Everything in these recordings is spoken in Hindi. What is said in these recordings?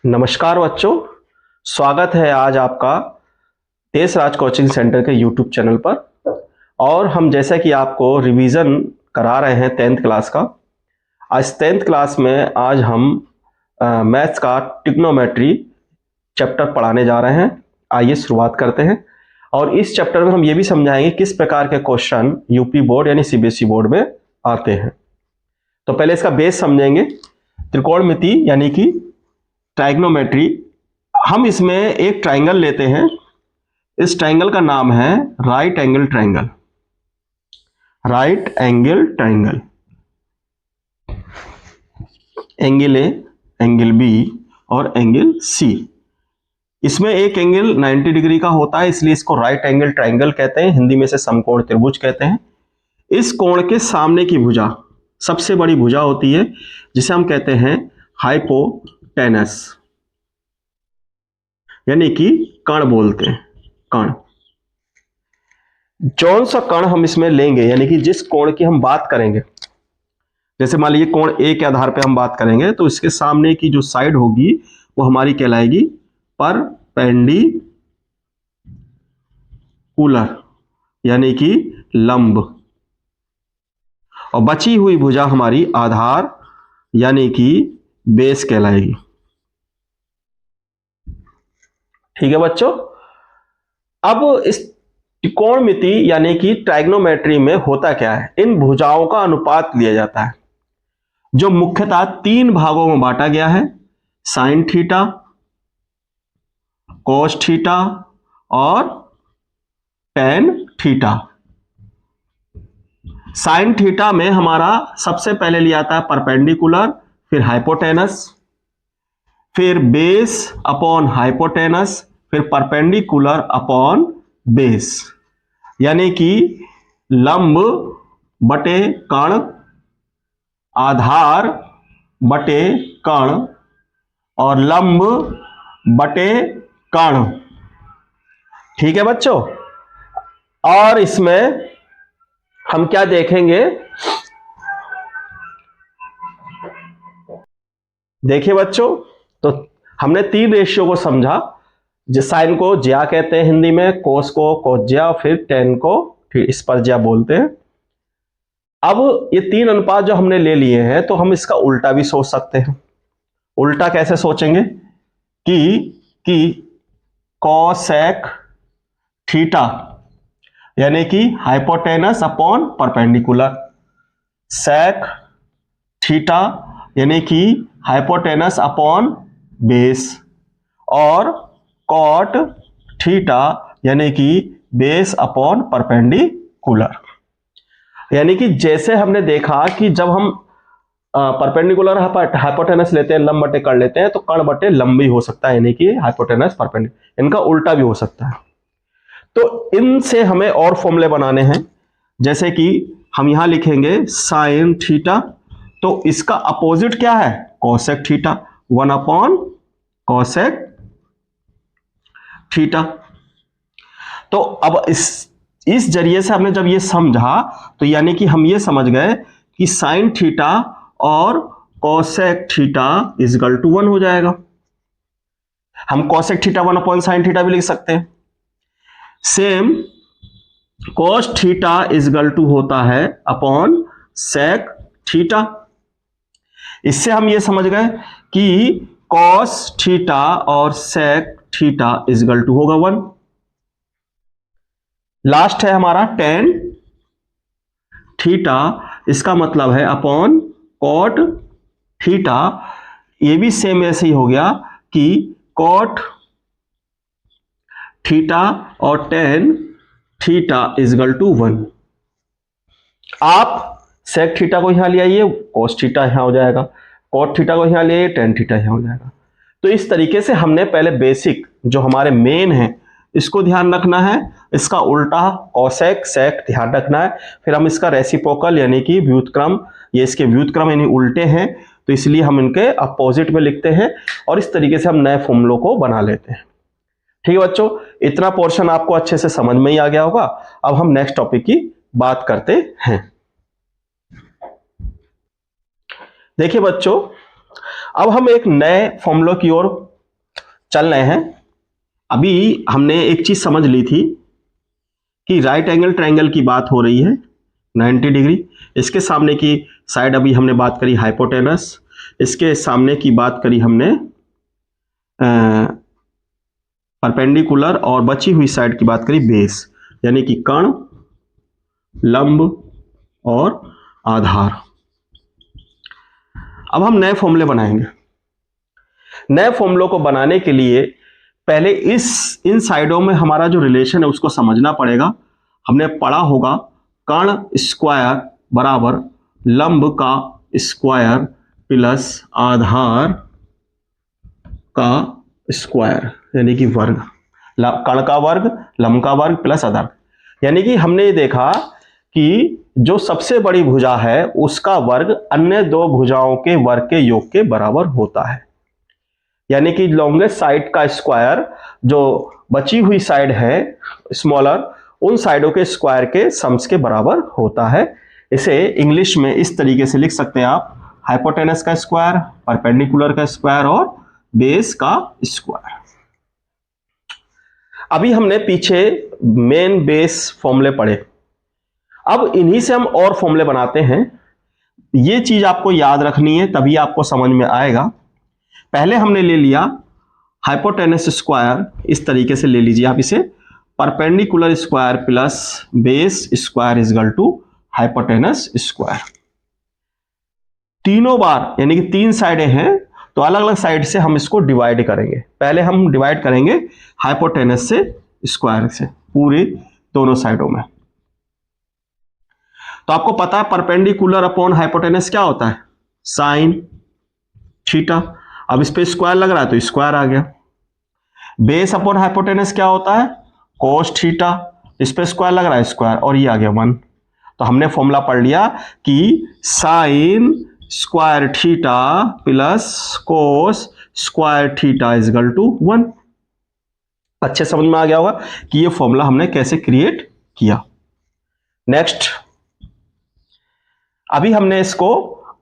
नमस्कार बच्चों, स्वागत है आज आपका देश राज कोचिंग सेंटर के यूट्यूब चैनल पर। और हम जैसा कि आपको रिवीजन करा रहे हैं 10th क्लास का। आज 10th क्लास में आज हम मैथ्स का ट्रिग्नोमेट्री चैप्टर पढ़ाने जा रहे हैं। आइए शुरुआत करते हैं। और इस चैप्टर में हम ये भी समझाएंगे किस प्रकार के क्वेश्चन यूपी बोर्ड यानी सीबीएसई बोर्ड में आते हैं। तो पहले इसका बेस समझेंगे। त्रिकोणमिति यानी कि ट्राइग्नोमेट्री। हम इसमें एक ट्राइंगल लेते हैं। इस ट्राइंगल का नाम है right angle triangle. Right angle triangle, angle A, angle B और एंगल सी। इसमें एक एंगल 90 डिग्री का होता है, इसलिए इसको राइट एंगल ट्राइंगल कहते हैं। हिंदी में से समकोण त्रिभुज कहते हैं। इस कोण के सामने की भुजा सबसे बड़ी भुजा होती है, जिसे हम कहते हैं हाइपोटेनस, यानी कि कर्ण बोलते हैं। कर्ण, जौन सा कर्ण हम इसमें लेंगे यानी कि जिस कोण की हम बात करेंगे, जैसे मान लीजिए कोण ए के आधार पे हम बात करेंगे, तो इसके सामने की जो साइड होगी वो हमारी कहलाएगी परपेंडिकुलर, यानी कि लंब। और बची हुई भुजा हमारी आधार यानी कि बेस कहलाएगी। ठीक है बच्चों। अब इस त्रिकोणमिति यानी कि ट्राइग्नोमेट्री में होता क्या है, इन भुजाओं का अनुपात लिया जाता है, जो मुख्यतः 3 भागों में बांटा गया है: साइन थीटा, कोस थीटा और टेन थीटा। साइन थीटा में हमारा सबसे पहले लिया जाता है परपेंडिकुलर, फिर हाइपोटेनस, फिर बेस अपॉन हाइपोटेनस, फिर परपेंडिकुलर अपॉन बेस, यानी कि लंब बटे कर्ण, आधार बटे कर्ण और लंब बटे कर्ण। ठीक है बच्चों। और इसमें हम क्या देखेंगे, देखिए बच्चों, तो हमने 3 रेशियो को समझा। जिस साइन को ज्या कहते हैं हिंदी में, कोस को कोज्या, फिर टेन को फिर स्पर्ज्या बोलते हैं। अब ये 3 अनुपात जो हमने ले लिए हैं, तो हम इसका उल्टा भी सोच सकते हैं। उल्टा कैसे सोचेंगे कि कोसेक थीटा यानी कि hypotenuse upon perpendicular, sec theta यानी कि हाइपोटेनस अपॉन बेस, और कॉट थीटा यानी कि बेस अपॉन परपेंडिकुलर। यानी कि जैसे हमने देखा कि जब हम परपेंडिकुलर हाइपोटेनस लेते हैं, लंब बटे कर्ण लेते हैं, तो कर्ण बटे लंब भी हो सकता है, यानी कि हाइपोटेनस परपेंडिकुलर। इनका उल्टा भी हो सकता है। तो इनसे हमें और फॉर्मूले बनाने हैं। जैसे कि हम यहां लिखेंगे साइन थीटा, तो इसका अपोजिट क्या है, cosec theta, 1 upon cosec theta. तो अब इस जरिए से हमने जब ये समझा, तो यानी कि हम ये समझ गए कि साइन थीटा और कोसेक थीटा इजकल टू 1 हो जाएगा। हम cosec theta 1 upon sine theta भी लिख सकते हैं। Same cos theta is equal to होता है अपॉन सेक थीटा। इससे हम ये समझ गए कि कॉस थीटा और सेक थीटा इजकल टू होगा 1। लास्ट है हमारा टेन थीटा, इसका मतलब है अपॉन कॉट थीटा। ये भी सेम ऐसे ही हो गया कि कॉट थीटा और टेन थीटा इजकल टू 1। आप सेक थीटा को यहां ले आइए, कोस थीटा यहां हो जाएगा, कॉट थीटा को यहां ले आइए, टेन थीटा यहां हो जाएगा। तो इस तरीके से हमने पहले बेसिक जो हमारे मेन है इसको ध्यान रखना है, इसका उल्टा कोसेक सेक ध्यान रखना है। फिर हम इसका रेसिप्रोकल यानी कि व्युत्क्रम, ये इसके व्युत्क्रम यानी उल्टे हैं, तो इसलिए हम इनके अपोजिट में लिखते हैं, और इस तरीके से हम नए फॉर्मूलों को बना लेते हैं। ठीक है बच्चों, इतना पोर्शन आपको अच्छे से समझ में ही आ गया होगा। अब हम नेक्स्ट टॉपिक की बात करते हैं। देखिए बच्चों, अब हम एक नए फॉर्मूले की ओर चल रहे हैं। अभी हमने एक चीज समझ ली थी कि राइट एंगल ट्रायंगल की बात हो रही है 90 डिग्री। इसके सामने की साइड अभी हमने बात करी हाइपोटेनस, इसके सामने की बात करी हमने परपेंडिकुलर, और बची हुई साइड की बात करी बेस, यानी कि कर्ण, लंब और आधार। अब हम नए फॉर्मूले बनाएंगे। नए फॉर्मूलों को बनाने के लिए पहले इन साइडों में हमारा जो रिलेशन है उसको समझना पड़ेगा। हमने पढ़ा होगा कर्ण स्क्वायर बराबर लंब का स्क्वायर प्लस आधार का स्क्वायर, यानी कि वर्ग। कर्ण का वर्ग, लंब का वर्ग प्लस आधार, यानी कि हमने ये देखा कि जो सबसे बड़ी भुजा है उसका वर्ग अन्य दो भुजाओं के वर्ग के योग के बराबर होता है। यानी कि लॉन्गेस्ट साइड का स्क्वायर, जो बची हुई साइड है स्मॉलर, उन साइडों के स्क्वायर के सम्स के बराबर होता है। इसे इंग्लिश में इस तरीके से लिख सकते हैं आप, हाइपोटेनस का स्क्वायर, परपेंडिकुलर का स्क्वायर और बेस का स्क्वायर। अभी हमने पीछे मेन बेस फॉर्मूले पढ़े, अब इन्हीं से हम और फॉर्मूले बनाते हैं। ये चीज आपको याद रखनी है, तभी आपको समझ में आएगा। पहले हमने ले लिया हाइपोटेनस स्क्वायर, इस तरीके से ले लीजिए आप इसे, perpendicular square plus base square is equal to hypotenuse square. तीनों बार, यानी कि तीन साइडें हैं तो अलग अलग साइड से हम इसको डिवाइड करेंगे। पहले हम डिवाइड करेंगे हाइपोटेनस से स्क्वायर से पूरे दोनों साइडों में। तो आपको पता है परपेंडिकुलर अपॉन हाइपोटेनस क्या होता है, साइन थीटा। अब इस पे स्क्वायर लग रहा है तो स्क्वायर आ गया। बेस अपॉन हाइपोटेनस क्या होता है, कोस थीटा। इस पे स्क्वायर लग रहा है स्क्वायर, और ये आ गया 1। तो हमने फॉर्मूला पढ़ लिया कि sine square theta plus cos square theta is equal to 1। अच्छे समझ में आ गया होगा कि ये फॉर्मूला हमने कैसे क्रिएट किया। नेक्स्ट, अभी हमने इसको,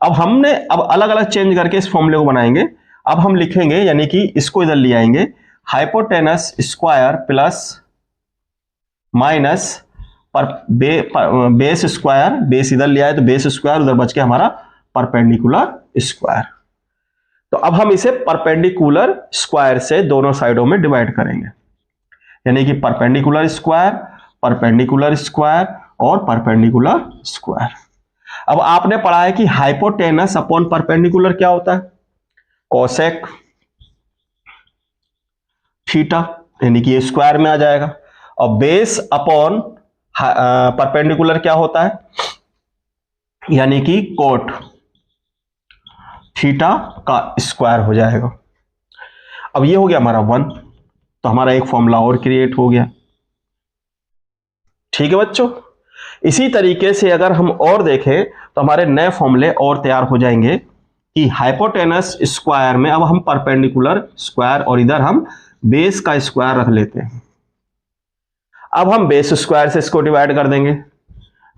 अब अलग अलग चेंज करके इस फॉर्मूले को बनाएंगे। अब हम लिखेंगे, यानी कि इसको इधर ले आएंगे, hypotenuse square plus minus base square, base इधर ले आए तो बेस स्क्वायर, उधर बच के हमारा परपेंडिकुलर स्क्वायर। तो अब हम इसे परपेंडिकुलर स्क्वायर से दोनों साइडों में डिवाइड करेंगे, यानी कि परपेंडिकुलर स्क्वायर और परपेंडिकुलर स्क्वायर। अब आपने पढ़ा है कि हाइपोटेनस अपॉन परपेंडिकुलर क्या होता है, कोसेक थीटा, यानी कि ये स्क्वायर में आ जाएगा। और बेस अपॉन परपेंडिकुलर क्या होता है, यानी कि कोट थीटा का स्क्वायर हो जाएगा। अब ये हो गया हमारा 1, तो हमारा एक फॉर्मूला और क्रिएट हो गया। ठीक है बच्चों, इसी तरीके से अगर हम और देखें तो हमारे नए फॉर्मूले और तैयार हो जाएंगे कि हाइपोटेनस स्क्वायर में अब हम परपेंडिकुलर स्क्वायर और इधर हम बेस का स्क्वायर रख लेते हैं। अब हम बेस स्क्वायर से इसको डिवाइड कर देंगे,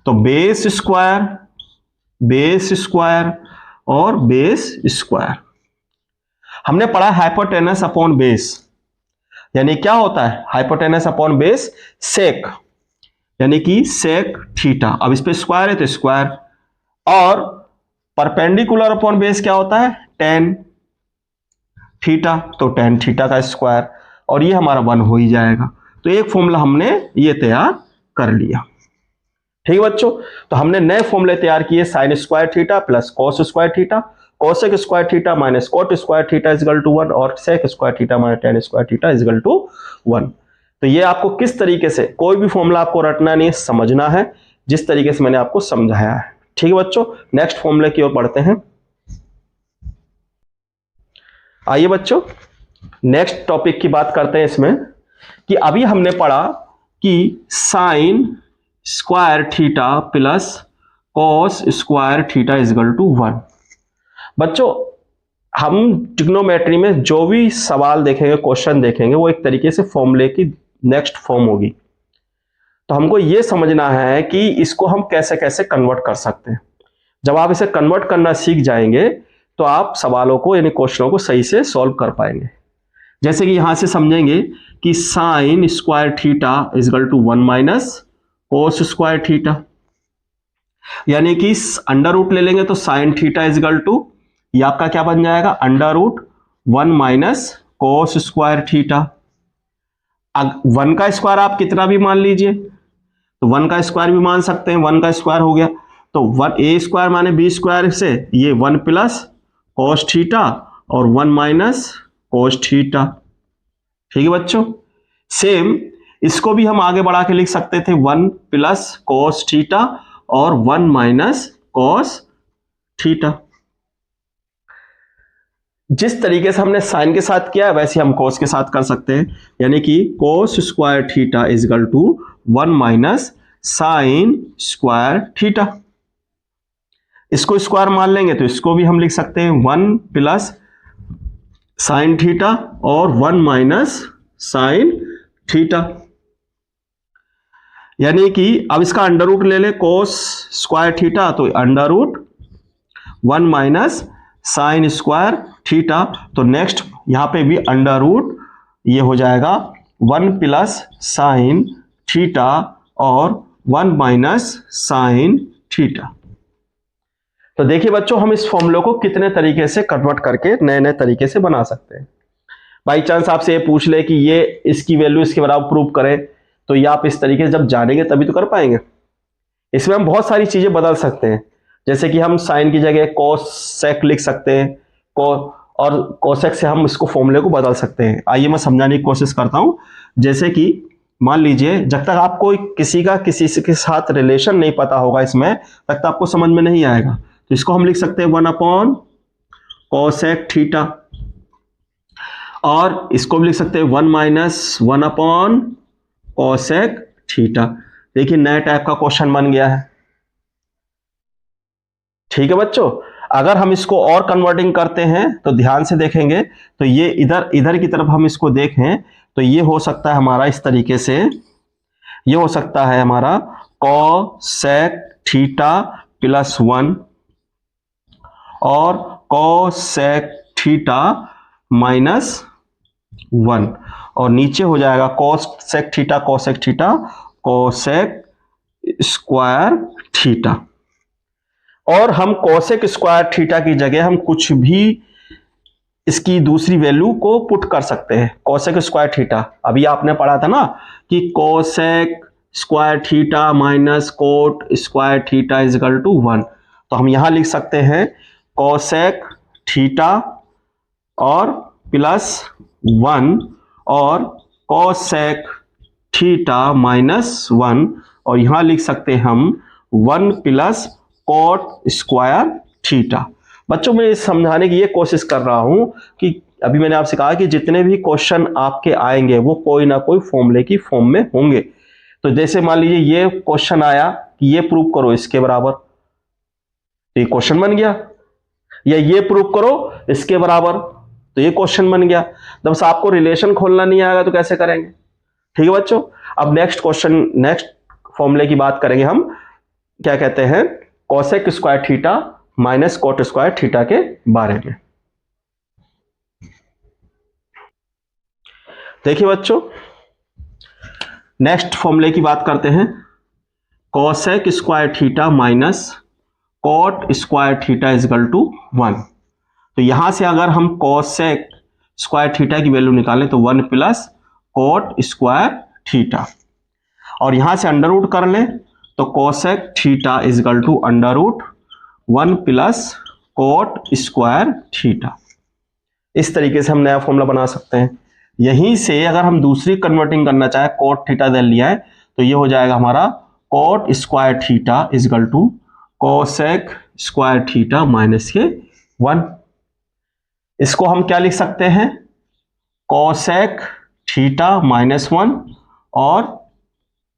तो बेस स्क्वायर और बेस स्क्वायर। हमने पढ़ा हाइपोटेनस अपॉन बेस, यानी क्या होता है, हाइपोटेनस अपॉन बेस सेक, यानी कि सेक थीटा। अब इस पे स्क्वायर है तो स्क्वायर, और परपेंडिकुलर अपॉन बेस क्या होता है, टेन थीटा, तो टेन थीटा का स्क्वायर, और ये हमारा 1 हो ही जाएगा। तो एक फॉर्मूला हमने ये तैयार कर लिया। ठीक है बच्चों, तो हमने नए फॉर्मूले तैयार किए, sine square theta plus cos square theta, cosec square theta minus cot square theta is equal to 1, और sec square theta minus tan square theta is equal to 1। तो ये आपको किस तरीके से, कोई भी फॉर्मूला आपको रटना नहीं, समझना है जिस तरीके से मैंने आपको समझाया है। ठीक है बच्चों, नेक्स्ट फॉर्मूले की ओर बढ़ते हैं। आइए बच्चों, नेक्स्ट टॉपिक की बात करते हैं इसमें, कि अभी हमने पढ़ा कि sine square theta plus cos square theta is equal to 1। बच्चों, हम ट्रिग्नोमेट्री में जो भी सवाल देखेंगे, क्वेश्चन देखेंगे, वो एक तरीके से फॉर्मूले की नेक्स्ट फॉर्म होगी। तो हमको ये समझना है कि इसको हम कैसे कैसे कन्वर्ट कर सकते हैं। जब आप इसे कन्वर्ट करना सीख जाएंगे तो आप सवालों को, यानी क्वेश्चनों को सही से सॉल्व कर पाएंगे। जैसे कि यहां से समझेंगे कि sine square theta is equal to 1 minus cos square theta, यानी कि अंडर रूट ले लेंगे तो sine theta is equal to, ये आपका क्या बन जाएगा, under root 1 minus cos square theta. 1 का स्क्वायर आप कितना भी मान लीजिए, तो 1 का स्क्वायर भी मान सकते हैं, 1 का स्क्वायर हो गया तो 1 ए स्क्वायर माने बी स्क्वायर से ये 1 प्लस कोस थीटा और 1 माइनस कोस थीटा। ठीक है बच्चों, सेम इसको भी हम आगे बढ़ा के लिख सकते थे 1 प्लस कोस थीटा और 1 माइनस कोस थीटा। जिस तरीके से हमने साइन के साथ किया है वैसे हम कोस के साथ कर सकते हैं, यानी कि cos square theta is equal to 1 minus sine square theta. इसको स्क्वायर मान लेंगे तो इसको भी हम लिख सकते हैं 1 प्लस साइन थीटा और 1 माइनस साइन थीटा, यानी कि अब इसका अंडर रूट ले ले कोस स्क्वायर थीटा तो under root 1 minus sine square theta, तो नेक्स्ट यहां पे भी अंडर रूट ये हो जाएगा 1 प्लस साइन थीटा और 1 माइनस साइन थीटा। तो देखिए बच्चों, हम इस फॉर्मूले को कितने तरीके से कन्वर्ट करके नए नए तरीके से बना सकते हैं। बाई चांस आपसे ये पूछ ले कि ये इसकी वैल्यू इसके बराबर प्रूव करें, तो ये आप इस तरीके से जब जानेंगे तभी तो कर पाएंगे। इसमें हम बहुत सारी चीजें बदल सकते हैं, जैसे कि हम साइन की जगह कोसेक लिख सकते हैं, और कोसेक से हम इसको फॉर्मूले को बदल सकते हैं। आइए मैं समझाने की कोशिश करता हूं। जैसे कि मान लीजिए जब तक आपको किसी के साथ रिलेशन नहीं पता होगा इसमें, तब तक आपको समझ में नहीं आएगा। तो इसको हम लिख सकते हैं 1 अपॉन कोसेक थीटा, और इसको भी लिख सकते हैं 1 माइनस 1 अपॉन कोसेक थीटा। देखिए नया टाइप का क्वेश्चन बन गया है। ठीक है बच्चों, अगर हम इसको और कन्वर्टिंग करते हैं तो ध्यान से देखेंगे, तो ये इधर की तरफ हम इसको देखें तो ये हो सकता है हमारा इस तरीके से, ये हो सकता है हमारा कोसेक थीटा प्लस 1 और कोसेक थीटा माइनस 1, और नीचे हो जाएगा cosec theta cosec square theta. और हम कोसेक स्क्वायर थीटा की जगह हम कुछ भी इसकी दूसरी वैल्यू को पुट कर सकते हैं। कोसेक स्क्वायर थीटा अभी आपने पढ़ा था ना कि cosec square theta minus cot square theta is equal to 1, तो हम यहां लिख सकते हैं कोसेक थीटा और प्लस 1 और कोसेक थीटा माइनस 1, और यहां लिख सकते हैं हम 1 प्लस कोट स्क्वायर थीटा। बच्चों मैं समझाने की ये कोशिश कर रहा हूं कि अभी मैंने आपसे कहा कि जितने भी क्वेश्चन आपके आएंगे वो कोई ना कोई फॉर्मूले की फॉर्म में होंगे। तो जैसे मान लीजिए ये क्वेश्चन आया कि ये प्रूव करो इसके बराबर, तो ये क्वेश्चन बन गया, या ये प्रूव करो इसके बराबर, तो ये क्वेश्चन बन गया। जब आपको रिलेशन खोलना नहीं आएगा तो कैसे करेंगे। ठीक है बच्चों, अब नेक्स्ट फॉर्मूले की बात करेंगे हम, क्या कहते हैं, cosec square theta minus cot square theta के बारे में। देखिए बच्चों, नेक्स्ट फॉर्मूले की बात करते हैं, cosec square theta minus cot square theta is equal to 1। तो यहां से अगर हम कोसेक स्क्वायर थीटा की वैल्यू निकालें तो 1 प्लस कोट स्क्वायर थीटा, और यहां से अंडर रूट कर लें तो cosec theta is equal to under root 1 plus cot square theta. इस तरीके से हम नया फॉर्मूला बना सकते हैं। यहीं से अगर हम दूसरी कन्वर्टिंग करना चाहे, कोट थीटा दे लिया है तो ये हो जाएगा हमारा cot square theta is equal to cosec square theta minus के 1। इसको हम क्या लिख सकते हैं, कोसेक थीटा माइनस 1 और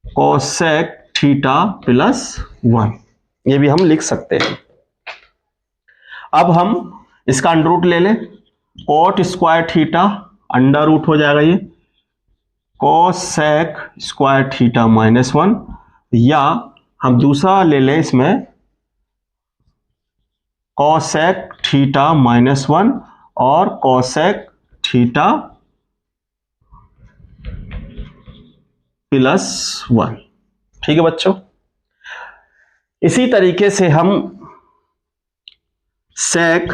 कोसेक थीटा प्लस 1, ये भी हम लिख सकते हैं। अब हम इसका अंडर रूट ले लें, cot square theta under root हो जाएगा ये कोसेक स्क्वायर थीटा माइनस 1, या हम दूसरा ले लें इसमें कोसेक थीटा माइनस 1 और कोसेक थीटा प्लस 1। ठीक है बच्चों, इसी तरीके से हम sec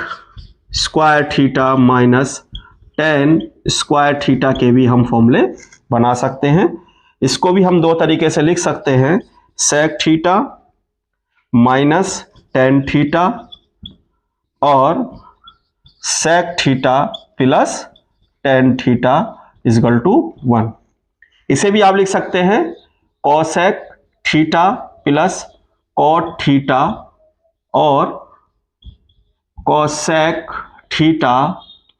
square theta minus tan square theta के भी हम फॉर्मूले बना सकते हैं। इसको भी हम दो तरीके से लिख सकते हैं, sec theta minus tan theta और sec theta plus tan theta is equal to 1। इसे भी आप लिख सकते हैं cosec theta plus cot theta और cosec theta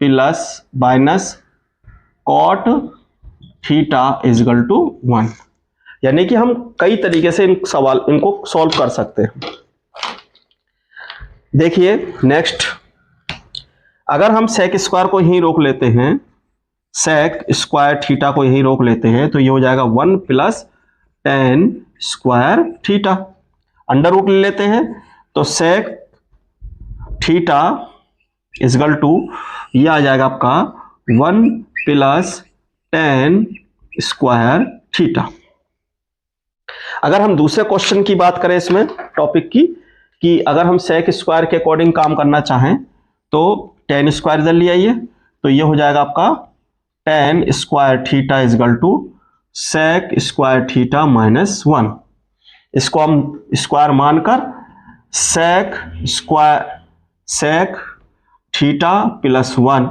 plus minus cot theta is equal to 1। यानी कि हम कई तरीके से इनको सॉल्व कर सकते हैं। देखिए नेक्स्ट, अगर हम सेक स्क्वायर को यहीं रोक लेते हैं, सेक स्क्वायर थीटा को यहीं रोक लेते हैं, तो ये हो जाएगा 1 plus tan square theta. Under root ले लेते हैं तो सेक थीटा इजगल टू ये आ जाएगा आपका 1 प्लस टेन स्क्वायर थीटा। अगर हम दूसरे क्वेश्चन की बात करें इसमें टॉपिक की, कि अगर हम सेक स्क्वायर के अकॉर्डिंग काम करना चाहें तो टेन स्क्वायर इधर ले आइए, तो ये हो जाएगा आपका tan square theta is equal to sec square theta minus 1। इसको हम स्क्वायर मानकर सेक थीटा प्लस 1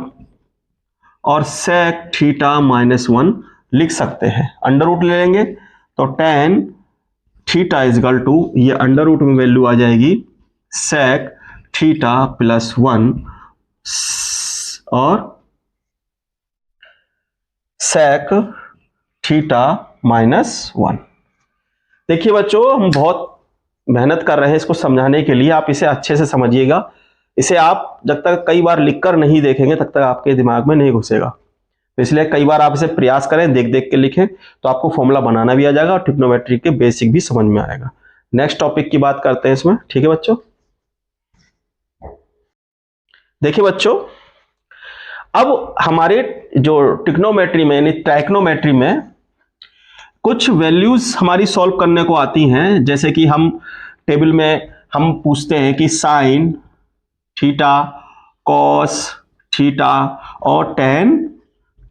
और सेक थीटा माइनस 1 लिख सकते हैं। अंडर रूट ले लेंगे तो टेन थीटा इजगल टू ये अंडर रूट में वैल्यू आ जाएगी सेक थीटा प्लस 1 और सेक थीटा माइनस 1। देखिए बच्चों, हम बहुत मेहनत कर रहे हैं इसको समझाने के लिए, आप इसे अच्छे से समझिएगा। इसे आप जब तक कई बार लिखकर नहीं देखेंगे तब तक आपके दिमाग में नहीं घुसेगा। तो इसलिए कई बार आप इसे प्रयास करें, देख देख के लिखें, तो आपको फॉर्मूला बनाना भी आ जाएगा और ट्रिग्नोमेट्री के बेसिक भी समझ में आएगा। नेक्स्ट टॉपिक की बात करते हैं इसमें। ठीक है बच्चों, देखिए बच्चों, अब हमारे जो ट्रिग्नोमेट्री में यानी ट्राइग्नोमेट्री में कुछ वैल्यूज हमारी सॉल्व करने को आती हैं। जैसे कि हम टेबल में हम पूछते हैं कि साइन थीटा, कॉस थीटा और टेन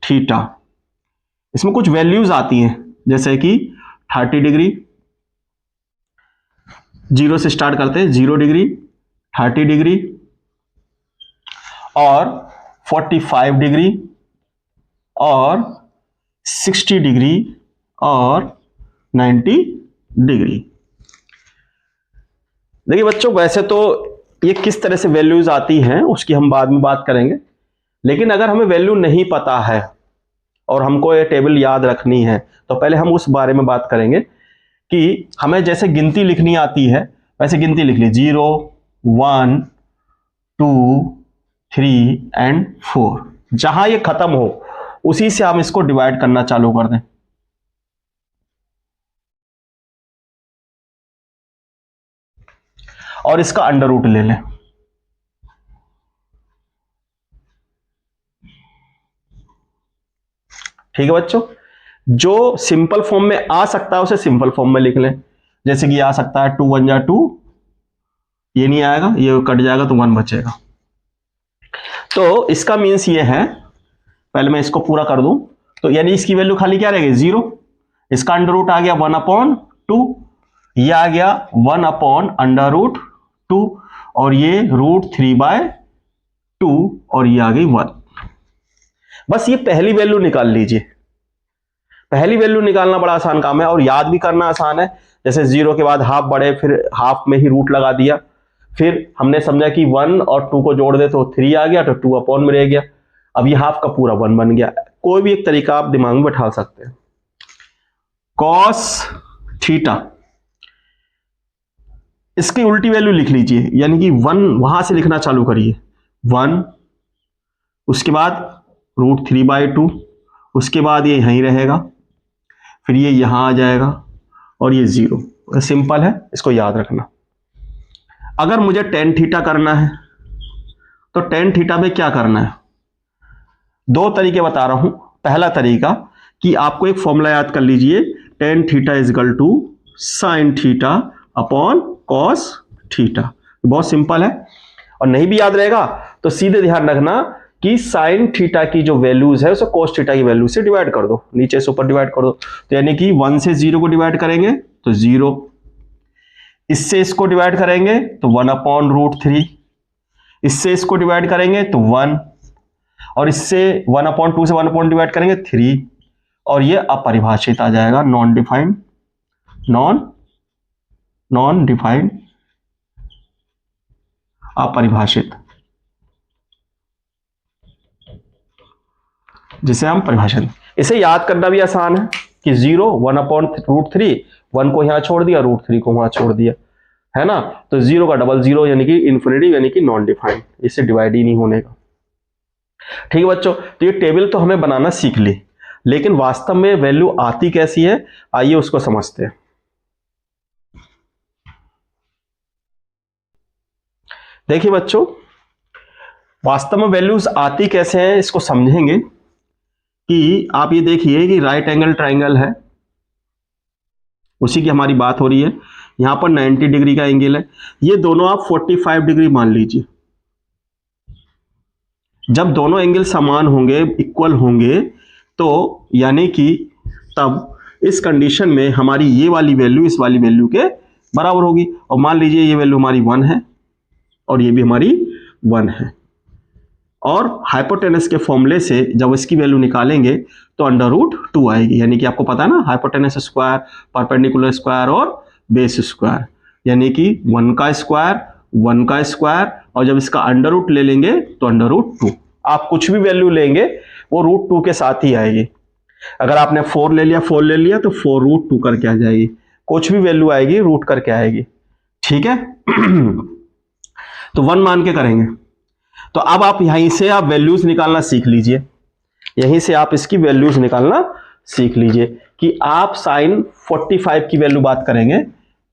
थीटा, इसमें कुछ वैल्यूज आती हैं जैसे कि 30 डिग्री, जीरो से स्टार्ट करते हैं, 0 डिग्री, 30 डिग्री और 45 डिग्री और 60 डिग्री और 90 डिग्री। देखिए बच्चों, वैसे तो ये किस तरह से वैल्यूज आती हैं उसकी हम बाद में बात करेंगे, लेकिन अगर हमें वैल्यू नहीं पता है और हमको ये टेबल याद रखनी है तो पहले हम उस बारे में बात करेंगे कि हमें जैसे गिनती लिखनी आती है वैसे गिनती लिख ली, 0 1 2 3 एंड 4। जहां ये खत्म हो उसी से हम इसको डिवाइड करना चालू कर दें। और इसका अंडर रूट ले लें। ठीक है बच्चों, जो सिंपल फॉर्म में आ सकता है उसे सिंपल फॉर्म में लिख लें। जैसे कि आ सकता है 2 1 जा 2, ये नहीं आएगा, ये कट जाएगा तो 1 बचेगा। तो इसका मीन्स ये है, पहले मैं इसको पूरा कर दूं तो यानी इसकी वैल्यू खाली क्या रहेगी, 0। इसका अंडर रूट आ गया 1/2, ये आ गया 1/√2 और ये √3/2 और ये आ गई 1। बस ये पहली वैल्यू निकाल लीजिए। पहली वैल्यू निकालना बड़ा आसान काम है और याद भी करना आसान है। जैसे 0 के बाद हाफ बढ़े, फिर हाफ में ही रूट लगा दिया, फिर हमने समझा कि 1 और 2 को जोड़ दे तो 3 आ गया, तो 2 में रह गया। अब ये हाफ का पूरा 1 बन गया। कोई भी एक तरीका आप दिमाग में बैठा सकते हैं। कॉस थीटा, इसकी उल्टी वैल्यू लिख लीजिए, यानी कि 1 वहां से लिखना चालू करिए, 1, उसके बाद √3/2, उसके बाद ये यहीं रहेगा, फिर ये यहां आ जाएगा और ये 0। सिंपल है, इसको याद रखना। अगर मुझे टेन थीटा करना है तो टेन थीटा में क्या करना है, दो तरीके बता रहा हूं। पहला तरीका कि आपको एक फॉर्मूला याद कर लीजिए, tan theta is equal to sine theta upon cos theta. बहुत सिंपल है, और नहीं भी याद रहेगा तो सीधे ध्यान रखना कि साइन थीटा की जो वैल्यूज है उसे कोस थीटा की वैल्यू से डिवाइड कर दो, नीचे से ऊपर डिवाइड कर दो। तो यानी कि 1 से 0 को डिवाइड करेंगे तो 0, इससे इसको डिवाइड करेंगे तो 1/√3, इससे इसको डिवाइड करेंगे तो 1, और इससे 1/2 से 1 डिवाइड करेंगे 3, और ये अपरिभाषित आ जाएगा, नॉन डिफाइंड, नॉन डिफाइंड, अपरिभाषित, जिसे हम परिभाषित। इसे याद करना भी आसान है कि 0 1/√3, 1 को यहां छोड़ दिया, √3 को वहां छोड़ दिया, है ना। तो 0 का डबल 0 यानी कि इन्फिनिटी, यानी कि नॉन डिफाइंड, इससे डिवाइड ही नहीं होने का। ठीक है बच्चों, तो ये टेबल तो हमें बनाना सीख ली, लेकिन वास्तव में वैल्यू आती कैसी है, आइए उसको समझते हैं। देखिए बच्चों, वास्तव में वैल्यूज आती कैसे हैं इसको समझेंगे कि आप ये देखिए कि राइट एंगल ट्राइंगल है, उसी की हमारी बात हो रही है। यहां पर 90 डिग्री का एंगल है, ये दोनों आप 45 डिग्री मान लीजिए। जब दोनों एंगल समान होंगे, इक्वल होंगे, तो यानी कि तब इस कंडीशन में हमारी ये वाली वैल्यू इस वाली वैल्यू के बराबर होगी। और मान लीजिए ये वैल्यू हमारी 1 है और ये भी हमारी 1 है, और हाइपोटेनस के फॉर्मूले से जब इसकी वैल्यू निकालेंगे तो √2 आएगी। यानी कि आपको पता है ना, हाइपोटेनस स्क्वायर, परपेंडिकुलर स्क्वायर और बेस स्क्वायर, यानी कि 1 का स्क्वायर, 1 का स्क्वायर, और जब इसका √2 ले लेंगे तो √2। आप कुछ भी वैल्यू लेंगे वो √2 के साथ ही आएगी। अगर आपने 4 ले लिया, 4 ले लिया तो 4√2 करके आ जाएगी। कुछ भी वैल्यू आएगी रूट करके आएगी, ठीक है। तो 1 मान के करेंगे। तो अब आप यहीं से आप वैल्यूज निकालना सीख लीजिए, यहीं से आप इसकी वैल्यूज निकालना सीख लीजिए कि आप साइन 45 की वैल्यू बात करेंगे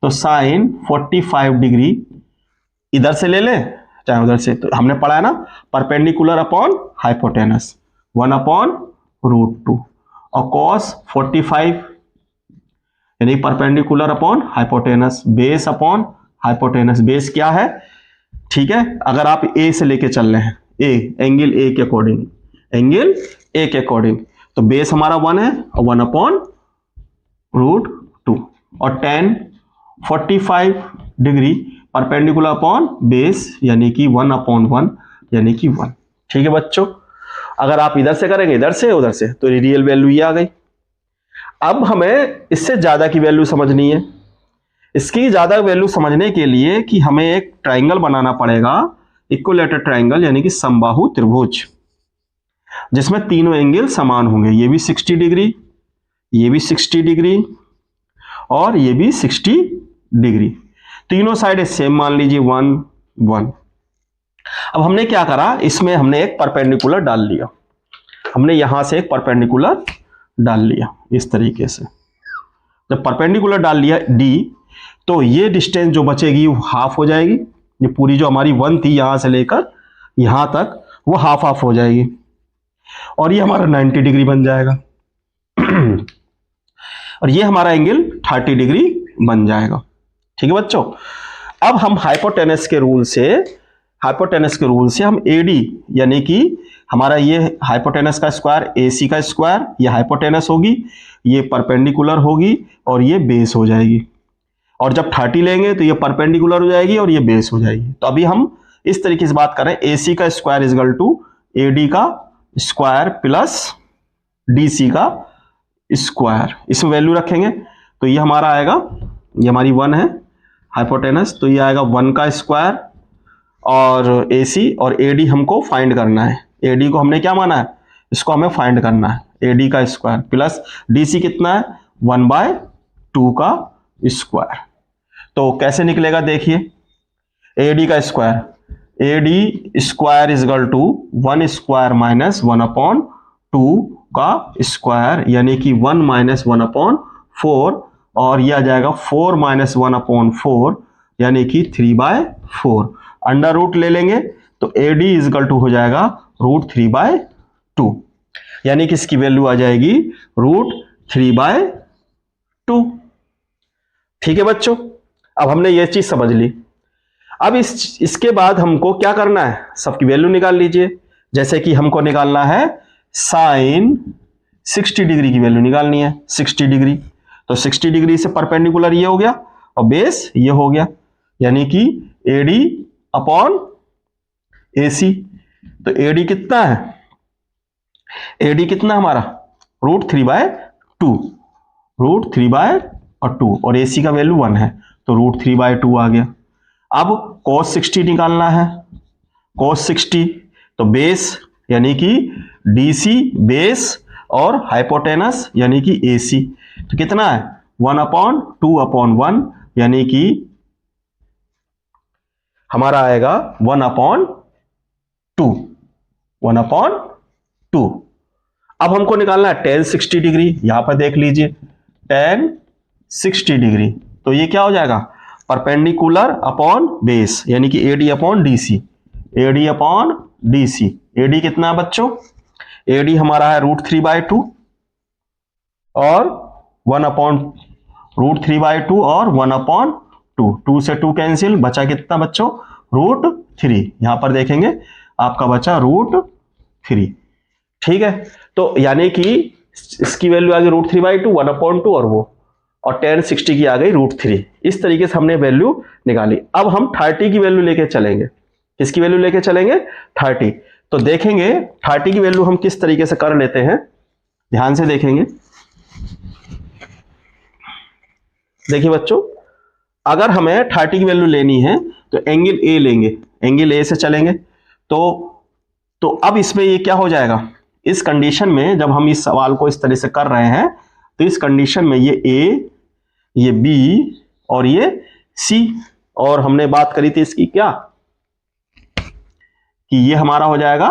तो साइन 45 डिग्री इधर से ले लें चाहे उधर से। तो हमने पढ़ा है ना, परपेंडिकुलर अपॉन हाइपोटेनस 1/√2, और कॉस 45 यानी perpendicular upon hypotenuse, base upon hypotenuse. Base क्या है, ठीक है, अगर आप ए से लेके चल रहे हैं, ए एंगल ए के अकॉर्डिंग, एंगल ए के अकॉर्डिंग, तो बेस हमारा 1 है और 1/√2, और tan 45 degree perpendicular upon base यानी कि 1/1 यानी कि 1। ठीक है बच्चों, अगर आप इधर से करेंगे, इधर से उधर से, तो रियल वैल्यू ये आ गई। अब हमें इससे ज्यादा की वैल्यू समझनी है। इसकी ज्यादा वैल्यू समझने के लिए कि हमें एक ट्राइंगल बनाना पड़ेगा, इक्विलैटरल ट्राइंगल यानी कि समबाहु त्रिभुज, जिसमें तीनों एंगल समान होंगे। ये भी 60 डिग्री, ये भी 60 डिग्री, और ये भी 60 डिग्री। तीनों साइड सेम मान लीजिए, 1 1। अब हमने क्या करा, इसमें हमने एक परपेंडिकुलर डाल लिया, हमने यहां से एक परपेंडिकुलर डाल लिया इस तरीके से। जब परपेंडिकुलर डाल लिया डी, तो ये डिस्टेंस जो बचेगी वो हाफ हो जाएगी। ये पूरी जो हमारी 1 थी यहां से लेकर यहां तक, वो हाफ हाफ हो जाएगी, और ये हमारा 90 डिग्री बन जाएगा। और ये हमारा एंगल 30 डिग्री बन जाएगा। ठीक है बच्चों, अब हम हाइपोटेनस के रूल से हम एडी यानी कि हमारा ये हाइपोटेनस का स्क्वायर, एसी का स्क्वायर, ये हाइपोटेनस होगी, ये परपेंडिकुलर होगी, और ये बेस हो जाएगी। और जब 30 लेंगे तो ये परपेंडिकुलर हो जाएगी और ये बेस हो जाएगी। तो अभी हम इस तरीके से बात कर रहे हैं, एसी का square is equal to AD का स्क्वायर प्लस डीसी का स्क्वायर। इसमें वैल्यू रखेंगे तो ये हमारा आएगा, ये हमारी 1 है हाइपोटेनस, तो ये आएगा 1 का स्क्वायर और एसी, और एडी हमको फाइंड करना है। एडी को हमने क्या माना है, इसको हमें फाइंड करना है, एडी का स्क्वायर प्लस डीसी कितना है, 1/2 का स्क्वायर। तो कैसे निकलेगा देखिए, एडी का square, AD square is equal to 1 square minus 1/2 का स्क्वायर, यानी कि 1 माइनस 1/4, और यह आ जाएगा 4 माइनस 1/4 यानी कि 3/4। अंडर रूट ले लेंगे तो एडी इज इक्वल टू हो जाएगा √3/2, यानी कि इसकी वैल्यू आ जाएगी √3/2। 2। ठीक है बच्चों, अब हमने ये चीज समझ ली। अब इसके बाद हमको क्या करना है, सबकी वैल्यू निकाल लीजिए। जैसे कि हमको निकालना है साइन 60 डिग्री की वैल्यू निकालनी है, 60 डिग्री। तो 60 डिग्री से परपेंडिकुलर ये हो गया और बेस ये हो गया, यानी कि एडी अपॉन एसी। तो एडी कितना है, एडी कितना हमारा √3/2, √3/2, और एसी का वैल्यू 1 है तो √3/2 आ गया। अब cos 60 निकालना है, cos 60 तो बेस यानी कि डीसी बेस और हाइपोटेनस यानी कि एसी, तो कितना है 1/2/1, यानी कि हमारा आएगा 1/2, 1/2। अब हमको निकालना है tan 60 डिग्री, यहां पर देख लीजिए tan 60 डिग्री, तो ये क्या हो जाएगा परपेंडिकुलर अपॉन बेस, यानी कि AD upon DC, AD upon DC. AD कितना है बच्चों, एडी हमारा है √3/2 और 1/√3/2 और 1/2, 2 से 2 कैंसिल, बचा कितना बच्चों √3। यहां पर देखेंगे आपका बचा √3। ठीक है, तो यानी कि इसकी वैल्यू आ गई √3/2, 1/2 और वो, और tan 60 की आ गई √3। इस तरीके से हमने वैल्यू निकाली। अब हम 30 की वैल्यू लेके चलेंगे। किसकी वैल्यू लेके चलेंगे 30। तो देखेंगे 30 की वैल्यू हम किस तरीके से कर लेते हैं, ध्यान से देखेंगे। देखिए बच्चों, अगर हमें 30 की वैल्यू लेनी है तो एंगल ए लेंगे, एंगल ए से चलेंगे। तो अब इसमें ये क्या हो जाएगा, इस कंडीशन में जब हम इस सवाल को इस तरह से कर रहे हैं तो इस कंडीशन में ये ए, ये बी और ये सी, और हमने बात करी थी इसकी क्या कि ये हमारा हो जाएगा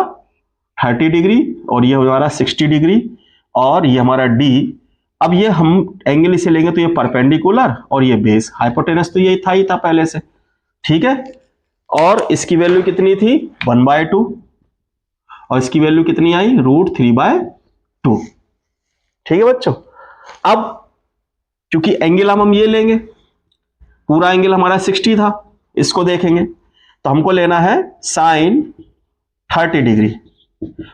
30 डिग्री और ये हमारा 60 डिग्री और ये हमारा डी। अब ये हम एंगल इसे लेंगे तो ये परपेंडिकुलर और ये बेस, हाइपोटेनस तो यही था ही था पहले से। ठीक है, और इसकी वैल्यू कितनी थी 1/2 और इसकी वैल्यू कितनी आई √3/2। ठीक है बच्चों, अब क्योंकि एंगल हम ये लेंगे, पूरा एंगल हमारा 60 था, इसको देखेंगे तो हमको लेना है साइन 30 डिग्री।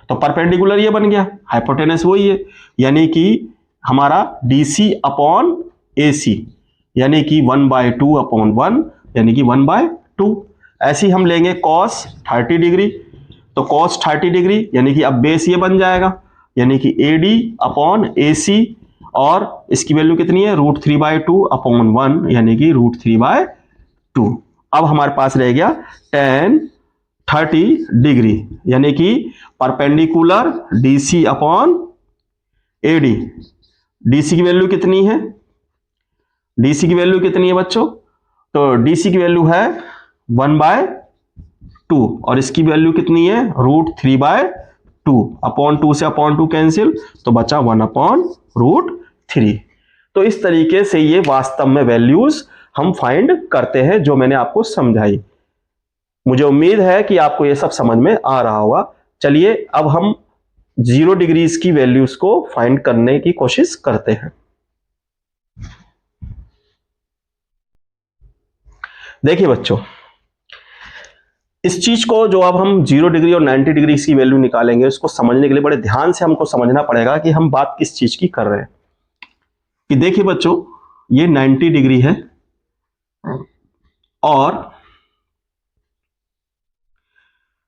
तो परपेंडिकुलर ये बन गया, हाइपोटेनस वही है, यानी कि हमारा डीसी अपॉन एसी, यानी कि 1/2/1, यानी कि 1/2। ऐसे ही हम लेंगे cos 30 डिग्री, तो cos 30 डिग्री यानी कि अब बेस ये बन जाएगा, यानी कि एडी अपॉन एसी, और इसकी वैल्यू कितनी है √3/2/1, यानी कि √3/2। अब हमारे पास रह गया tan 30 डिग्री, यानी कि perpendicular DC upon AD. DC की वैल्यू कितनी है, डीसी की वैल्यू कितनी है बच्चों, तो डीसी की वैल्यू है 1/2 और इसकी वैल्यू कितनी है √3/2, अपॉन 2 से अपॉन 2 कैंसिल, तो बचा 1/√3। तो इस तरीके से ये वास्तव में वैल्यूज हम फाइंड करते हैं, जो मैंने आपको समझाई। मुझे उम्मीद है कि आपको ये सब समझ में आ रहा होगा। चलिए अब हम 0 डिग्रीज की वैल्यूज को फाइंड करने की कोशिश करते हैं। देखिए बच्चों, इस चीज को जो अब हम 0 डिग्री और 90 डिग्री की वैल्यू निकालेंगे, उसको समझने के लिए बड़े ध्यान से हमको समझना पड़ेगा कि हम बात किस चीज की कर रहे हैं। कि देखिए बच्चों, ये 90 डिग्री है और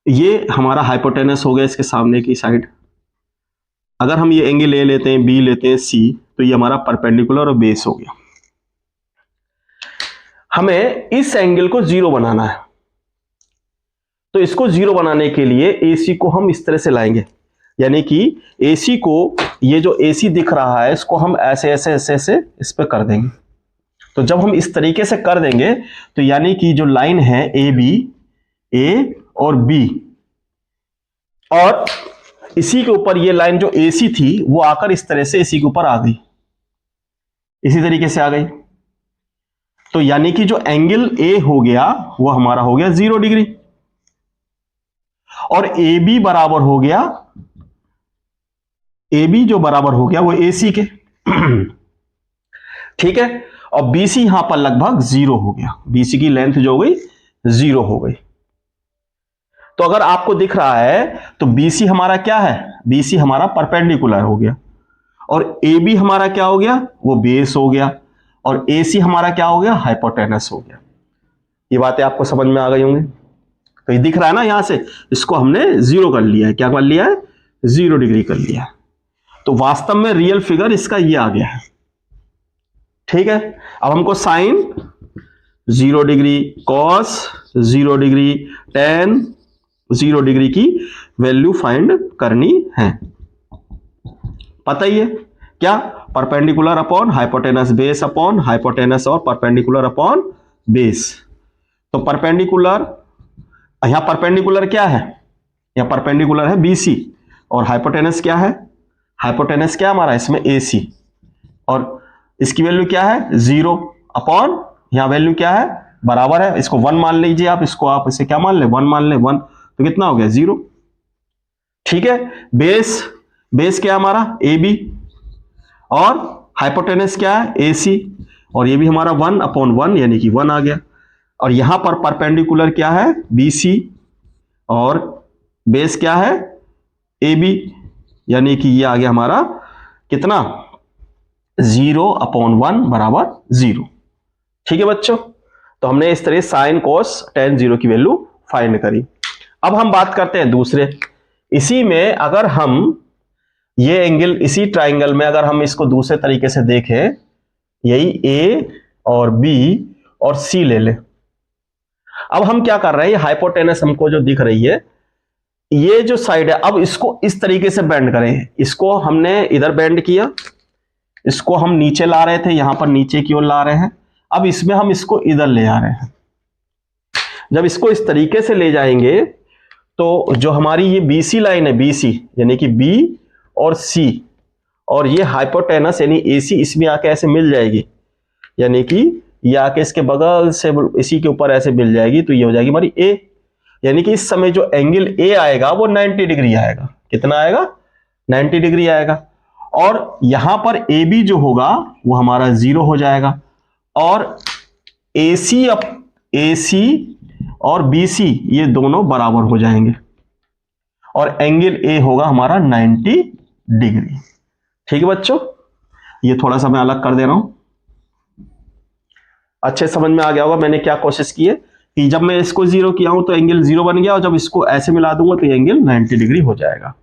ये हमारा हाइपोटेनस हो गया इसके सामने की साइड। अगर हम ये एंगल ए लेते हैं, बी लेते हैं, सी, तो ये हमारा परपेंडिकुलर और बेस हो गया। हमें इस एंगल को 0 बनाना है, तो इसको 0 बनाने के लिए AC को हम इस तरह से लाएंगे, यानी कि AC को, ये जो AC दिख रहा है इसको हम ऐसे ऐसे ऐसे ऐसे इस पे कर देंगे। तो जब हम इस तरीके से कर देंगे तो यानी कि जो लाइन है AB, A और B, और इसी के ऊपर ये लाइन जो AC थी वो आकर इस तरह से AC के ऊपर आ गई, इसी तरीके से आ गई। तो यानी कि जो एंगल A हो गया वो हमारा हो गया 0 डिग्री, और AB बराबर हो गया, AB जो बराबर हो गया वो AC के। ठीक है, और BC यहां पर लगभग 0 हो गया, BC की लेंथ जो हो गई 0 हो गई। तो अगर आपको दिख रहा है तो BC हमारा क्या है, BC हमारा परपेंडिकुलर हो गया, और AB हमारा क्या हो गया, वो बेस हो गया, और AC हमारा क्या हो गया, हाइपोटेनस हो गया। ये बातें आपको समझ में आ गई होंगी। तो ये दिख रहा है ना, यहां से इसको हमने 0 कर लिया है, क्या कर लिया है, 0 डिग्री कर लिया है। तो वास्तव में रियल फिगर इसका ये आ गया है। ठीक है, अब हमको sine 0 degree, cos 0 degree, tan 0 degree की वैल्यू फाइंड करनी है। पता ही है क्या, perpendicular upon hypotenuse base upon hypotenuse और परपेंडिकुलर अपॉन बेस। तो परपेंडिकुलर, यहां परपेंडिकुलर क्या है, यहां परपेंडिकुलर है BC, और हाइपोटेनस क्या है, हाइपोटेनस क्या हमारा इसमें AC, और इसकी वैल्यू क्या है 0 अपॉन, यहां वैल्यू क्या है, बराबर है, इसको 1 मान लीजिए आप, इसको आप इसे क्या मान ले, 1 मान ले, 1, तो कितना हो गया 0। ठीक है, बेस, बेस क्या हमारा AB, और हाइपोटेनस क्या है AC, और ये भी हमारा 1 अपॉन 1 यानी कि 1 आ गया। और यहां पर परपेंडिकुलर क्या है BC, और बेस क्या है AB, यानी कि ये आ गया हमारा कितना 0 अपॉन 1 बराबर 0। ठीक है बच्चों, तो हमने इस तरह साइन कोस टेन 0 की वैल्यू फाइंड करी। अब हम बात करते हैं दूसरे, इसी में अगर हम ये एंगल, इसी ट्राइंगल में अगर हम इसको दूसरे तरीके से देखें, यही A और B और C ले लें। अब हम क्या कर रहे हैं, ये हाइपोटेनस हमको जो दिख रही है, ये जो साइड है, अब इसको इस तरीके से बेंड करें, इसको हमने इधर बेंड किया, इसको हम नीचे ला रहे थे, यहां पर नीचे की ओर ला रहे हैं, अब इसमें हम इसको इधर ले आ रहे हैं। जब इसको इस तरीके से ले जाएंगे तो जो हमारी ये BC लाइन है, BC यानी कि B और C, और ये हाइपोटेनस यानी AC इसमें आके ऐसे मिल जाएगी, यानी कि ये आके इसके बगल से इसी के ऊपर ऐसे मिल जाएगी, तो ये हो जाएगी हमारी A, यानी कि इस समय जो एंगल A आएगा वो 90 डिग्री आएगा। कितना आएगा, 90 डिग्री आएगा। और यहां पर AB जो होगा वो हमारा 0 हो जाएगा, और AC और BC ये दोनों बराबर हो जाएंगे, और एंगल A होगा हमारा 90 डिग्री। ठीक है बच्चों, ये थोड़ा सा मैं अलग कर दे रहा हूं, अच्छे समझ में आ गया होगा मैंने क्या कोशिश की है कि जब मैं इसको 0 किया हूं तो एंगल 0 बन गया, और जब इसको ऐसे मिला दूंगा तो एंगल 90 डिग्री हो जाएगा।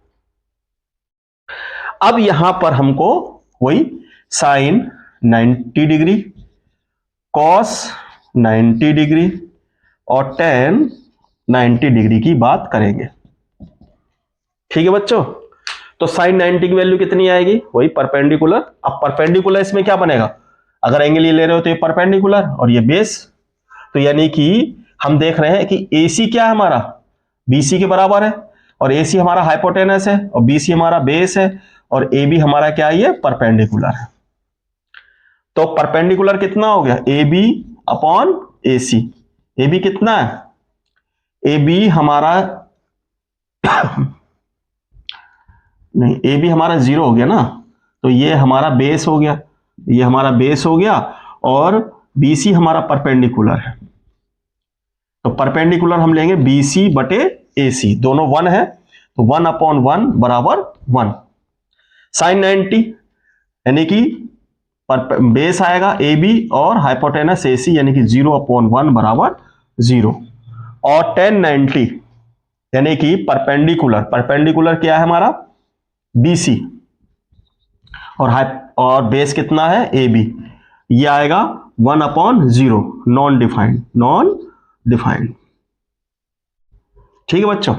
अब यहां पर हमको वही साइन 90 डिग्री, कॉस 90 डिग्री और टेन 90 डिग्री की बात करेंगे। ठीक है बच्चों, तो साइन 90 की वैल्यू कितनी आएगी, वही परपेंडिकुलर। अब परपेंडिकुलर इसमें क्या बनेगा, अगर एंगल ये ले रहे हो तो ये परपेंडिकुलर और ये बेस, तो यानी कि हम देख रहे हैं कि AC क्या है हमारा BC के बराबर है, और AC हमारा हाइपोटेनस है, और BC हमारा बेस है, और AB हमारा क्या है, ये परपेंडिकुलर है। तो परपेंडिकुलर कितना हो गया, AB अपॉन AC। AB कितना है, AB हमारा नहीं, AB हमारा 0 हो गया ना, तो ये हमारा बेस हो गया, ये हमारा बेस हो गया, और BC हमारा परपेंडिकुलर है, तो परपेंडिकुलर हम लेंगे BC बटे AC, दोनों 1 है, तो 1 अपॉन 1 बराबर 1। साइन 90 यानी कि बेस आएगा AB और हाइपोटेनस AC, यानी कि 0 अपॉन 1 बराबर 0, और टेन 90 यानी कि परपेंडिकुलर, परपेंडिकुलर क्या है हमारा BC, और बेस कितना है AB, ये आएगा 1 अपॉन 0, नॉन डिफाइंड। ठीक है बच्चों,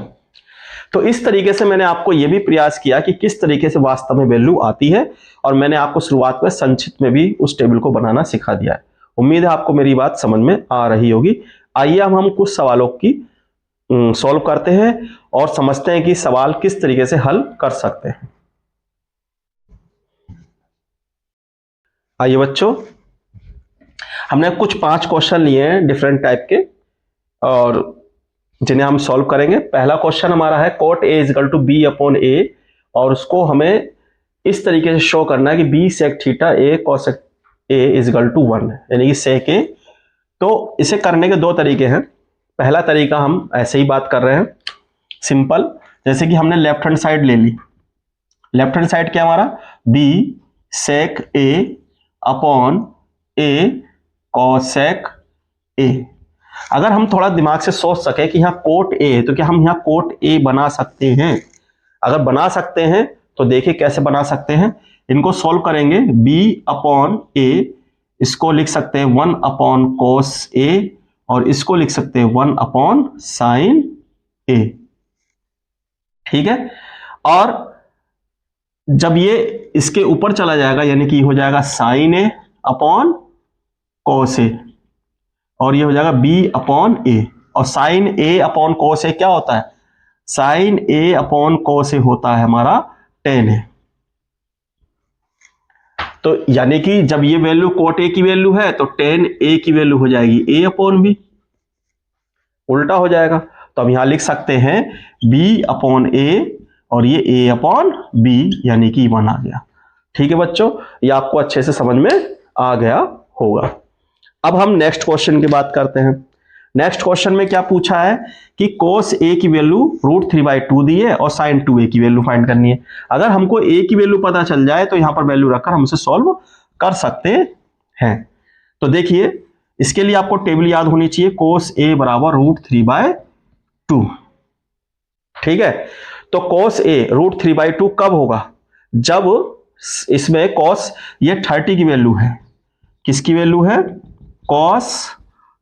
तो इस तरीके से मैंने आपको यह भी प्रयास किया कि किस तरीके से वास्तव में वैल्यू आती है, और मैंने आपको शुरुआत में संक्षिप्त में भी उस टेबल को बनाना सिखा दिया है। उम्मीद है आपको मेरी बात समझ में आ रही होगी। आइए अब हम कुछ सवालों की सॉल्व करते हैं और समझते हैं कि सवाल किस तरीके से हल कर सकते हैं। आइए बच्चों, हमने कुछ 5 क्वेश्चन लिए हैं डिफरेंट टाइप के, और जिन्हें हम सॉल्व करेंगे। पहला क्वेश्चन हमारा है cot A equal to B upon A, और उसको हमें इस तरीके से शो करना है कि B sec थीटा A cosec A is equal to 1, यानी कि सेक ए। तो इसे करने के दो तरीके हैं। पहला तरीका हम ऐसे ही बात कर रहे हैं सिंपल, जैसे कि हमने लेफ्ट हैंड साइड ले ली। लेफ्ट हैंड साइड क्या हमारा, B sec A upon A cosec A. अगर हम थोड़ा दिमाग से सोच सके कि यहाँ कोट ए है, तो क्या हम यहाँ कोट ए बना सकते हैं? अगर बना सकते हैं तो देखिए कैसे बना सकते हैं। इनको सॉल्व करेंगे, बी अपॉन ए, इसको लिख सकते हैं 1 अपॉन कोस ए, और इसको लिख सकते हैं 1 अपॉन साइन ए। ठीक है, और जब ये इसके ऊपर चला जाएगा यानी कि हो जाएगा साइन ए अपॉन कोस ए, और ये हो जाएगा बी अपॉन ए। और साइन ए अपॉन कोस ए क्या होता है? साइन ए अपॉन कोस ए होता है हमारा टेन ए। तो यानी कि जब ये वैल्यू कोट ए की वैल्यू है तो टेन ए की वैल्यू हो जाएगी ए अपॉन बी, उल्टा हो जाएगा। तो हम यहां लिख सकते हैं बी अपॉन ए, और ये ए अपॉन बी, यानी कि 1 आ गया। ठीक है बच्चों, ये आपको अच्छे से समझ में आ गया होगा। अब हम नेक्स्ट क्वेश्चन की बात करते हैं। नेक्स्ट क्वेश्चन में क्या पूछा है कि कोस ए की वैल्यू √3/2 दी है और साइन 2a की वैल्यू फाइंड करनी है। अगर हमको a की वैल्यू पता चल जाए तो यहां पर वैल्यू रखकर हम इसे सॉल्व कर सकते हैं। तो देखिए, इसके लिए आपको टेबल याद होनी चाहिए, कोस a बराबर √3/2। ठीक है, तो कोस a √3/2 कब होगा? जब इसमें कॉस ये 30 की वैल्यू है। किसकी वैल्यू है? कॉस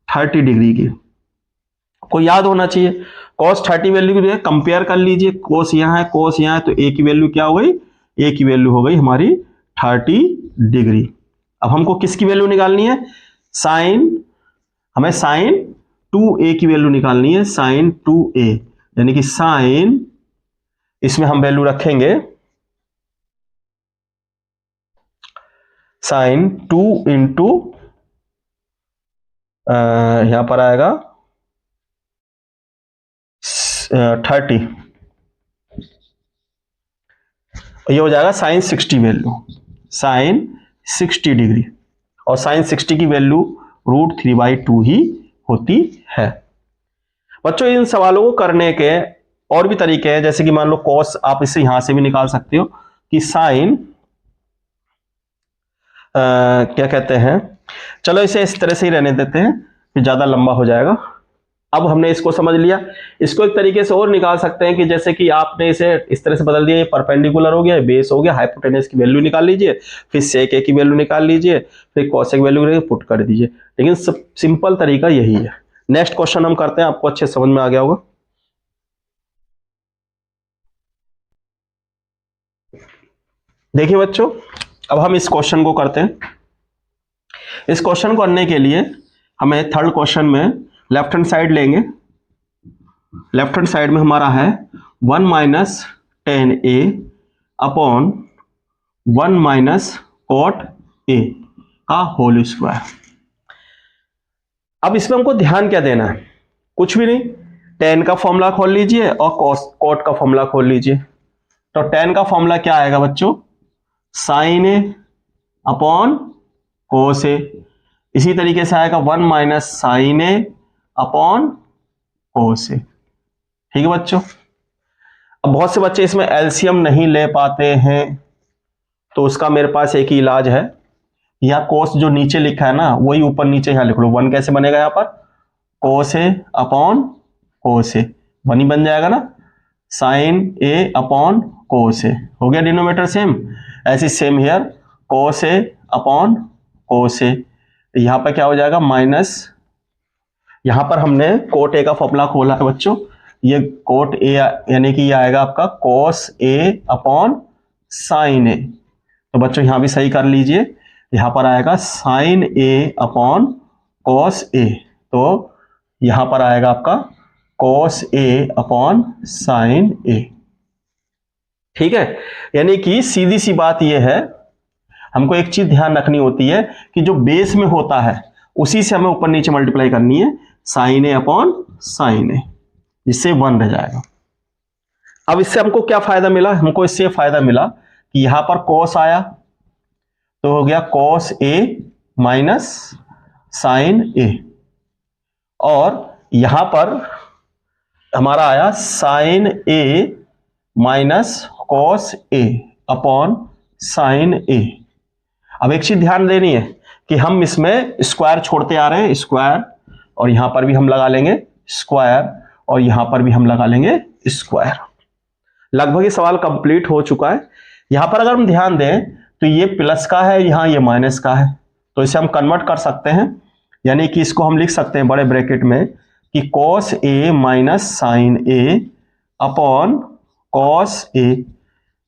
30 डिग्री की। को याद होना चाहिए कॉस 30 वैल्यू की कंपेयर कर लीजिए। कोस यहां है, कोस यहां है, तो ए की वैल्यू क्या हो गई? ए की वैल्यू हो गई हमारी 30 डिग्री। अब हमको किसकी वैल्यू निकालनी है? साइन, हमें साइन 2a की वैल्यू निकालनी है, साइन 2a, यानी कि साइन, इसमें हम वैल्यू रखेंगे साइन 2 इंटू यहां पर आएगा 30, ये हो जाएगा साइन 60 वैल्यू, साइन 60 डिग्री। और साइन 60 की वैल्यू √3/2 ही होती है। बच्चों, इन सवालों को करने के और भी तरीके हैं, जैसे कि मान लो कॉस, आप इसे यहां से भी निकाल सकते हो कि साइन क्या कहते हैं, चलो इसे इस तरह से ही रहने देते हैं, फिर ज्यादा लंबा हो जाएगा। अब हमने इसको समझ लिया। इसको एक तरीके से और निकाल सकते हैं कि जैसे कि आपने इसे इस तरह से बदल दिया, ये परपेंडिकुलर हो गया, बेस हो गया, हाइपोटेनस की वैल्यू निकाल लीजिए, फिर सेक ए की वैल्यू निकाल लीजिए, फिर कॉसेक वैल्यू पुट कर दीजिए। लेकिन सिंपल तरीका यही है। नेक्स्ट क्वेश्चन हम करते हैं, आपको अच्छे समझ में आ गया होगा। देखिए बच्चों, अब हम इस क्वेश्चन को करते हैं। इस क्वेश्चन को करने के लिए हमें थर्ड क्वेश्चन में लेफ्ट हैंड साइड लेंगे। लेफ्ट हैंड साइड में हमारा है 1 minus 10a upon 1 minus cot a का होल स्क्वायर। अब इसमें हमको ध्यान क्या देना है? कुछ भी नहीं, tan का फॉर्मूला खोल लीजिए और कॉट का फॉर्मूला खोल लीजिए। तो tan का फॉर्मूला क्या आएगा बच्चों? साइन ए अपॉन कोस ए। इसी तरीके से आएगा 1 माइनस साइन ए अपॉन कोस ए। ठीक है बच्चों। अब बहुत से बच्चे इसमें एलसीएम नहीं ले पाते हैं, तो उसका मेरे पास एक ही इलाज है। यहाँ कोस जो नीचे लिखा है ना, वही ऊपर नीचे यहाँ लिख लो। 1 कैसे बनेगा? यहाँ पर कोस ए अपॉन कोस ए, 1 ही बन जाएगा ना। Sign A upon cos A हो गया, डिनोमिनेटर सेम। ऐसे same here, cos A upon cos A, यहां पर क्या हो जाएगा? माइनस, यहां पर हमने कोट ए का फॉर्मूला खोला है बच्चों, ये कोट ए यानी कि ये आएगा आपका कोस ए अपॉन साइन ए। तो बच्चों यहां भी सही कर लीजिए, यहां पर आएगा साइन ए अपॉन कोस ए, तो यहां पर आएगा आपका कोस ए अपॉन साइन ए। ठीक है, यानी कि सीधी सी बात यह है, हमको एक चीज ध्यान रखनी होती है कि जो बेस में होता है उसी से हमें ऊपर नीचे मल्टीप्लाई करनी है, साइन ए अपॉन साइन ए, जिससे 1 रह जाएगा। अब इससे हमको क्या फायदा मिला? हमको इससे फायदा मिला कि यहां पर कॉस आया तो हो गया कॉस ए माइनस साइन ए, और यहां पर हमारा आया sign A minus cos A upon sine A. अब एक चीज ध्यान देनी है कि हम इसमें स्क्वायर छोड़ते आ रहे हैं, स्क्वायर, और यहां पर भी हम लगा लेंगे स्क्वायर, और यहां पर भी हम लगा लेंगे स्क्वायर। लगभग ये सवाल कंप्लीट हो चुका है। यहां पर अगर हम ध्यान दें तो ये प्लस का है, यहां ये माइनस का है, तो इसे हम कन्वर्ट कर सकते हैं, यानी कि इसको हम लिख सकते हैं बड़े ब्रैकेट में कि cos A minus sine A upon cos ए,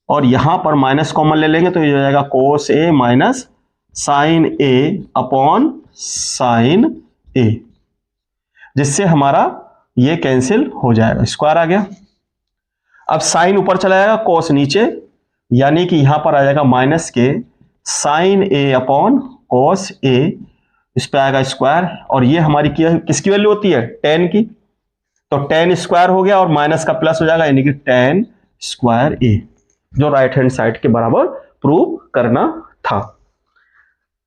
और यहां पर माइनस कॉमन ले लेंगे तो ये हो जाएगा cos A minus sine A upon sine ए, जिससे हमारा ये कैंसिल हो जाएगा, स्क्वायर आ गया। अब साइन ऊपर चला जाएगा, कॉस नीचे, यानी कि यहां पर आ जाएगा माइनस के साइन ए अपॉन कॉस ए, इस पे आएगा स्क्वायर, और ये हमारी किसकी वैल्यू होती है, टेन की, तो टेन स्क्वायर हो गया और माइनस का प्लस हो जाएगा, यानी कि टेन स्क्वायर ए, जो राइट हैंड साइड के बराबर प्रूव करना था।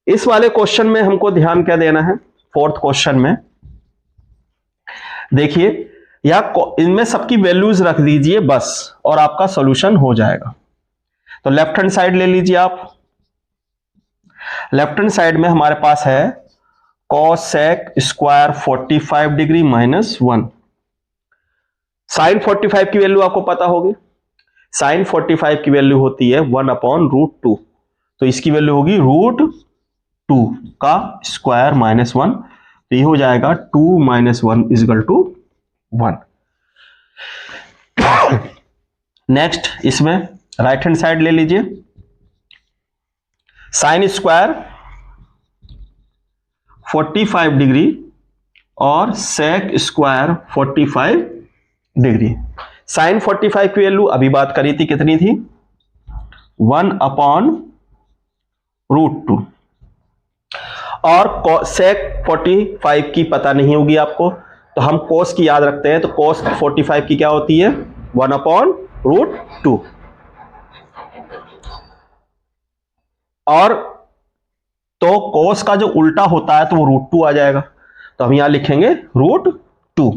इस वाले क्वेश्चन में हमको ध्यान क्या देना है, फोर्थ क्वेश्चन में देखिए, या इनमें सबकी वैल्यूज रख दीजिए बस, और आपका सॉल्यूशन हो जाएगा। तो लेफ्ट हैंड साइड ले लीजिए आप। लेफ्ट हैंड साइड में हमारे पास है cosec square 45 degree minus 1। Sine 45 की वैल्यू आपको पता होगी, साइन 45 की वैल्यू होती है 1 अपॉन रूट 2, तो इसकी वैल्यू होगी रूट 2 का स्क्वायर माइनस 1, तो ये हो जाएगा 2 माइनस 1 इजगल टू 1। नेक्स्ट इसमें राइट हैंड साइड ले लीजिए, साइन स्क्वायर 45 डिग्री और सेक स्क्वायर 45 डिग्री। साइन 45 की वैल्यू अभी बात करी थी, कितनी थी, 1 अपॉन रूट 2, और सेक 45 की पता नहीं होगी आपको, तो हम कोस की याद रखते हैं, तो कोस 45 की क्या होती है, 1 अपॉन रूट 2, और तो कोस का जो उल्टा होता है तो वो रूट 2 आ जाएगा, तो हम यहां लिखेंगे रूट 2।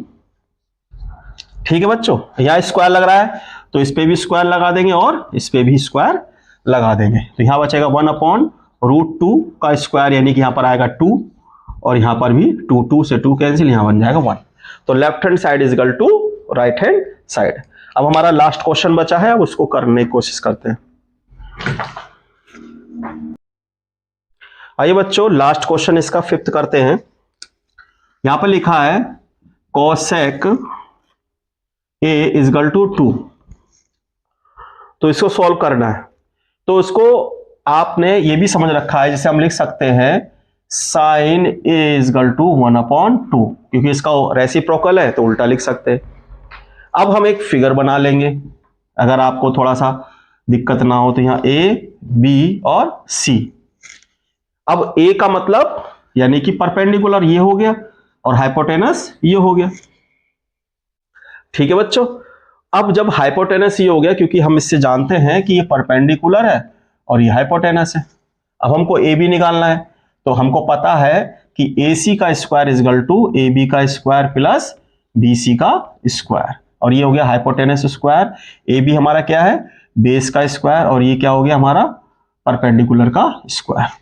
ठीक है बच्चों, यहां स्क्वायर लग रहा है तो इस पे भी स्क्वायर लगा देंगे और इस पे भी स्क्वायर लगा देंगे, तो यहां बचेगा 1 अपॉन रूट 2 का स्क्वायर, यानी कि यहां पर आएगा 2, और यहां पर भी 2, 2 से 2 कैंसिल, यहां बन जाएगा 1। तो left hand side is equal to right hand side. अब हमारा लास्ट क्वेश्चन बचा है, अब उसको करने की कोशिश करते हैं। आइए बच्चों, लास्ट क्वेश्चन इसका फिफ्थ करते हैं। यहां पर लिखा है cosec A is equal to 2, तो इसको सॉल्व करना है। तो इसको आपने ये भी समझ रखा है, जैसे हम लिख सकते हैं sine A is equal to 1 upon 2, क्योंकि इसका रेसिप्रोकल है तो उल्टा लिख सकते हैं। अब हम एक फिगर बना लेंगे, अगर आपको थोड़ा सा दिक्कत ना हो तो यहां ए, बी और सी। अब ए का मतलब यानी कि परपेंडिकुलर ये हो गया, और हाइपोटेनस ये हो गया। ठीक है बच्चों, अब जब हाइपोटेनस ये हो गया, क्योंकि हम इससे जानते हैं कि ये परपेंडिकुलर है और ये हाइपोटेनस है, अब हमको ए बी निकालना है, तो हमको पता है कि ए सी का square is equal to A B का स्क्वायर प्लस बी सी का स्क्वायर, और ये हो गया हाइपोटेनस स्क्वायर। ए बी हमारा क्या है, बेस का स्क्वायर, और ये क्या हो गया हमारा परपेंडिकुलर का स्क्वायर।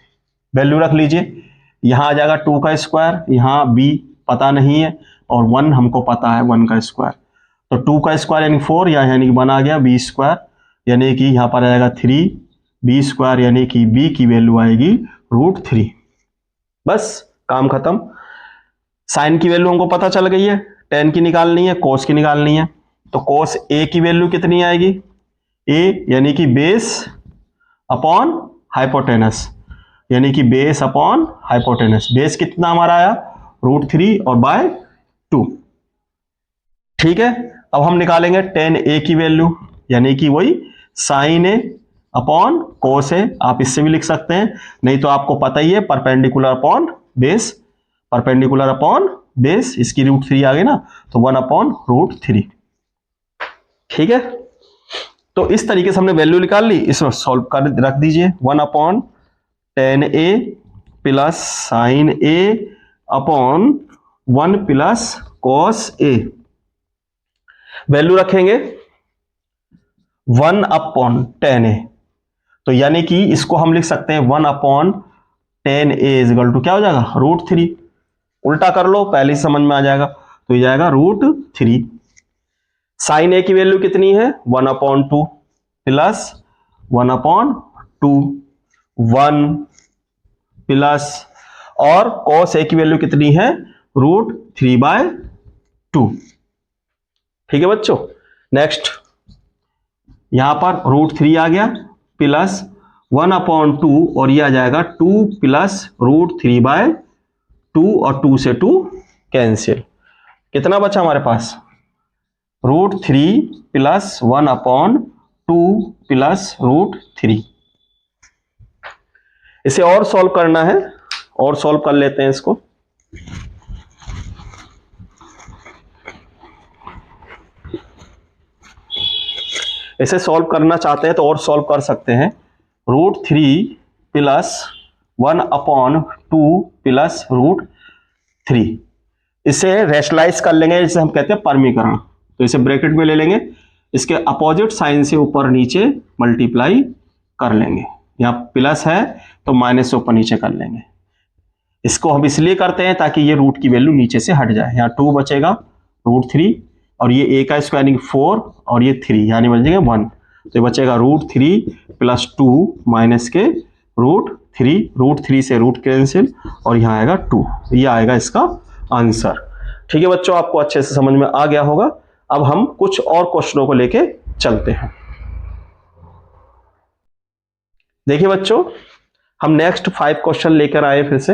वैल्यू रख लीजिए, यहां आ जाएगा 2 का स्क्वायर, यहां बी पता नहीं है, और 1 हमको पता है 1 का स्क्वायर, तो 2 का स्क्वायर यानी 4, यानी कि 1 आ गया, बी स्क्वायर यानी कि यहां पर आएगा 3, बी स्क्वायर यानी कि बी की वैल्यू आएगी रूट 3। बस काम खत्म। साइन की वैल्यू हमको पता चल गई है, टेन की निकालनी है, कोस की निकालनी है, तो कोस ए की वैल्यू कितनी आएगी, ए यानी कि बेस अपॉन हाइपोटेनस, यानी कि बेस अपॉन हाइपोटेनस। बेस कितना हमारा आया, रूट 3 और बाय 2। ठीक है, अब हम निकालेंगे टेन ए की वैल्यू, यानी कि वही साइन ए अपॉन कोस ए, आप इससे भी लिख सकते हैं, नहीं तो आपको पता ही है perpendicular upon base, perpendicular upon base, इसकी रूट 3 आ गई ना, तो 1 अपॉन रूट 3। ठीक है, तो इस तरीके से हमने वैल्यू निकाल ली, इसमें सॉल्व कर रख दीजिए, 1 upon tan A plus sign A upon 1 plus cos A. Value रखेंगे 1 अपॉन टेन ए, तो यानी कि इसको हम लिख सकते हैं 1 upon tan A is equal to क्या हो जाएगा, √3। उल्टा कर लो, पहले ही समझ में आ जाएगा, तो ये जाएगा √3। साइन ए की वैल्यू कितनी है 1 अपॉन 2 प्लस 1 अपॉन 2 1 प्लस, और कॉस ए की वैल्यू कितनी है √3/2। ठीक है बच्चों। नेक्स्ट यहां पर √3 आ गया प्लस 1 अपॉन 2, और ये आ जाएगा 2 प्लस √3/2, और 2 से 2 कैंसिल। कितना बचा हमारे पास √3 प्लस 1 अपॉन 2 प्लस √3। इसे और सॉल्व करना है, और सॉल्व कर लेते हैं इसको। इसे सॉल्व करना चाहते हैं तो और सॉल्व कर सकते हैं। √3 प्लस 1 अपॉन 2 प्लस √3, इसे रेशनलाइज कर लेंगे, जिसे हम कहते हैं परमीकरण। तो इसे ब्रैकेट में ले लेंगे, इसके अपोजिट साइन से ऊपर नीचे मल्टीप्लाई कर लेंगे। यहाँ प्लस है तो माइनस से ऊपर नीचे कर लेंगे। इसको हम इसलिए करते हैं ताकि ये रूट की वैल्यू नीचे से हट जाए। यहाँ 2 बचेगा √3, और ये a का स्क्वायरिंग 4, और ये 3 यानी बन जाएगा 1, तो ये बचेगा √3 प्लस 2 माइनस के √3 से रूट कैंसिल, और यहाँ आएगा 2। ये आएगा इसका आंसर। ठीक है बच्चों, आपको अच्छे से समझ में आ गया होगा। अब हम कुछ और क्वेश्चनों को लेके चलते हैं। देखिए बच्चों, हम नेक्स्ट 5 क्वेश्चन लेकर आए फिर से।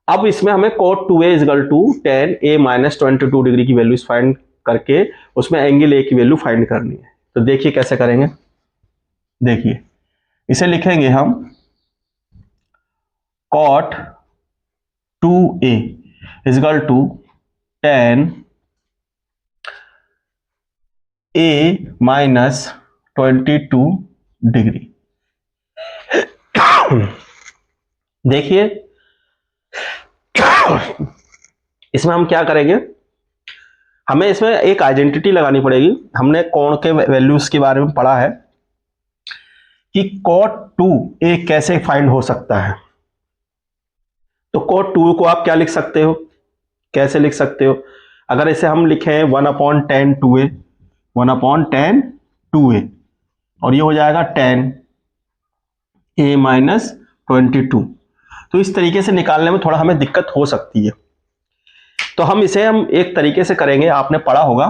अब इसमें हमें cot 2a is equal to tan a minus 22 degree की वैल्यू फाइंड करके उसमें एंगल a की वैल्यू फाइंड करनी है। तो देखिए कैसे करेंगे। देखिए इसे लिखेंगे हम cot 2a is equal to tan a minus 22 degree. देखिए इसमें हम क्या करेंगे, हमें इसमें एक आइडेंटिटी लगानी पड़ेगी। हमने कोण के वैल्यूज के बारे में पढ़ा है कि cot 2a कैसे फाइंड हो सकता है। तो cot 2 को आप क्या लिख सकते हो, कैसे लिख सकते हो, अगर इसे हम लिखें 1 upon tan 2a, 1 upon tan 2a, और ये हो जाएगा tan a माइनस 22। तो इस तरीके से निकालने में थोड़ा हमें दिक्कत हो सकती है। तो हम इसे एक तरीके से करेंगे, आपने पढ़ा होगा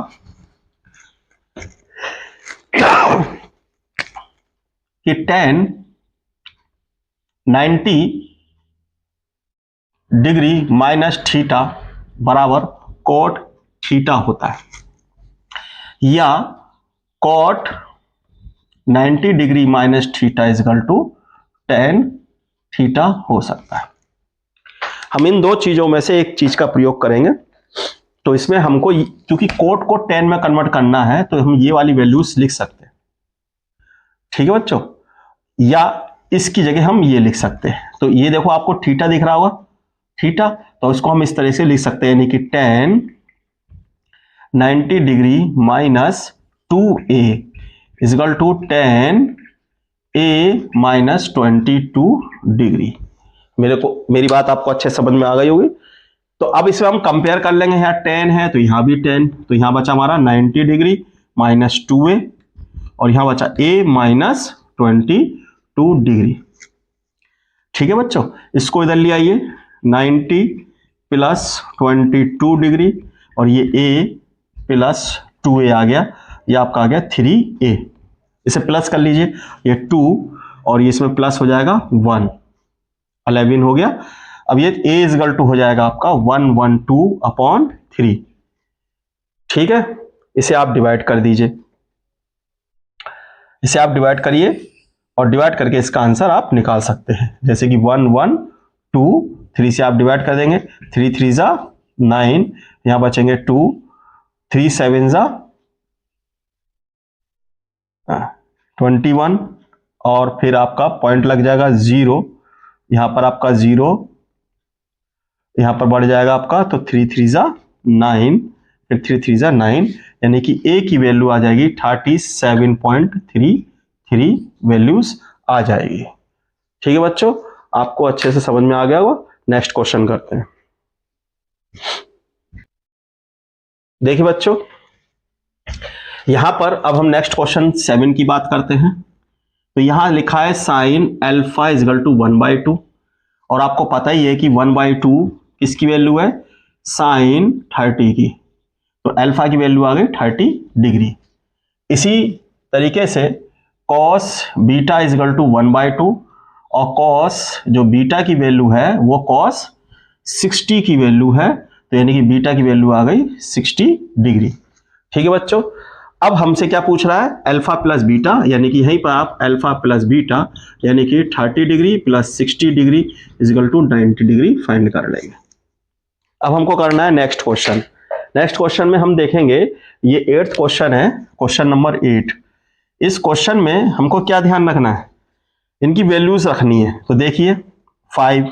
कि tan 90 डिग्री माइनस थीटा बराबर cot थीटा होता है, या cot 90 degree minus theta is equal to tan theta हो सकता है। हम इन दो चीजों में से एक चीज का प्रयोग करेंगे। तो इसमें हमको क्योंकि cot को tan में कन्वर्ट करना है, तो हम ये वाली वैल्यूज लिख सकते हैं। ठीक है बच्चों, या इसकी जगह हम ये लिख सकते हैं। तो ये देखो आपको थीटा दिख रहा होगा, थीटा, तो इसको हम इस तरह से लिख सकते हैं, यानी कि tan 90 degree minus 2a is equal to tan a minus 22 degree. मेरी बात आपको अच्छे समझ में आ गई होगी। तो अब इसमें हम कंपेयर कर लेंगे, यहाँ tan है तो यहाँ भी tan, तो यहाँ बचा हमारा 90 डिग्री माइनस 2a, और यहाँ बचा a माइनस 22 डिग्री। ठीक है बच्चों, इसको इधर ले आइए, 90 प्लस 22 डिग्री, और ये a प्लस 2a आ गया, ये आपका आ गया 3a। इसे प्लस कर लीजिए, ये 2 और ये इसमें प्लस हो जाएगा 1, 11 हो गया। अब ये a इजगल टू हो जाएगा आपका 112/3। ठीक है, इसे आप डिवाइड कर दीजिए, इसे आप डिवाइड करिए, और डिवाइड करके इसका आंसर आप निकाल सकते हैं। जैसे कि 1123 से आप डिवाइड कर देंगे, 3 3 जा 9, यहां बचेंगे 2, 3 7 जा 21, और फिर आपका पॉइंट लग जाएगा 0, यहां पर आपका 0, यहां पर बढ़ जाएगा आपका, तो 3 3 जा 9, फिर 3 3 जा 9, यानी कि ए की वैल्यू आ जाएगी 37.33 वैल्यूज आ जाएगी। ठीक है बच्चों, आपको अच्छे से समझ में आ गया होगा। नेक्स्ट क्वेश्चन करते हैं। देखिए बच्चों, यहां पर अब हम नेक्स्ट क्वेश्चन 7 की बात करते हैं। तो यहां लिखा है साइन अल्फा इजगल टू 1/2, और आपको पता ही है कि 1/2 किसकी वैल्यू है, साइन 30 की, तो अल्फा की वैल्यू आ गई 30 डिग्री। इसी तरीके से कॉस बीटा इजगल टू 1/2, और कॉस जो बीटा की वैल्यू है वो कॉस 60 की वैल्यू है, तो यानी कि बीटा की वैल्यू आ गई 60 डिग्री। ठीक है बच्चों, अब हमसे क्या पूछ रहा है, अल्फा प्लस बीटा, यानी कि यहीं पर आप अल्फा प्लस बीटा यानी कि 30 degree plus 60 degree is equal to 90 degree find कर लेंगे। अब हमको करना है नेक्स्ट क्वेश्चन। नेक्स्ट क्वेश्चन में हम देखेंगे, ये 8th क्वेश्चन है, क्वेश्चन नंबर 8। इस क्वेश्चन में हमको क्या ध्यान रखना है, इनकी वैल्यूज रखनी है। तो देखिए 5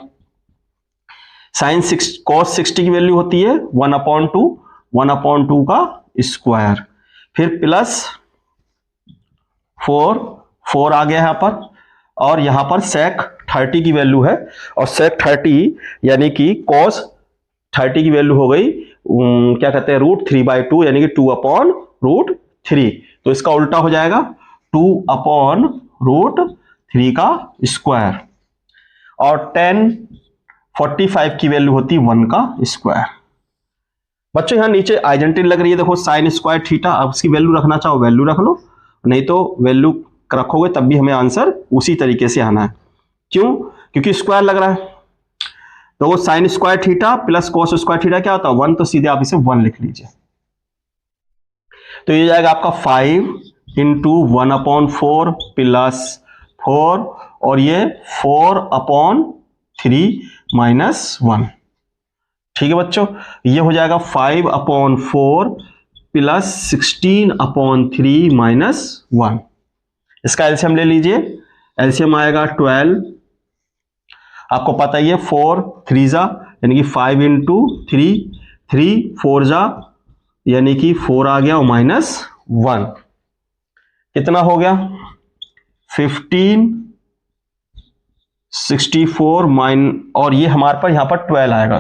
साइन कॉस 60 की वैल्यू होती है 1/2 का स्क्वायर, फिर प्लस 4 आ गया यहां पर, और यहां पर सेक 30 की वैल्यू है, और सेक 30 यानी कि कॉस 30 की वैल्यू हो गई क्या कहते हैं, √3/2 यानी कि 2/√3। तो इसका उल्टा हो जाएगा 2/√3 का स्क्वायर, और 1045 की वैल्यू होती 1 का स्क्वायर। बच्चों यहां नीचे आइडेंटिटी लग रही है, देखो साइन स्क्वायर थीटा, अब उसकी वैल्यू रखना चाहो वैल्यू रख लो, नहीं तो वैल्यू रखोगे तब भी हमें आंसर उसी तरीके से आना है। क्यों, क्योंकि स्क्वायर लग रहा है। तो वो sign square theta plus cos square theta क्या होता है 1, तो सीधे आप इसे 1 लिख लीजिए। तो ये जाएगा आपका 5 इंटू 1/4 प्लस 4, और ये 4/3 माइनस 1। ठीक है बच्चों, ये हो जाएगा 5/4 प्लस 16/3 माइनस 1। इसका एलसीएम ले लीजिए, एलसीएम आएगा 12। आपको पता ही है 4 3 जा यानी कि 5 इंटू 3, 3 4 जा यानी कि 4 आ गया और माइनस 1, कितना हो गया 15 64 और ये हमारे पर यहां पर 12 आएगा,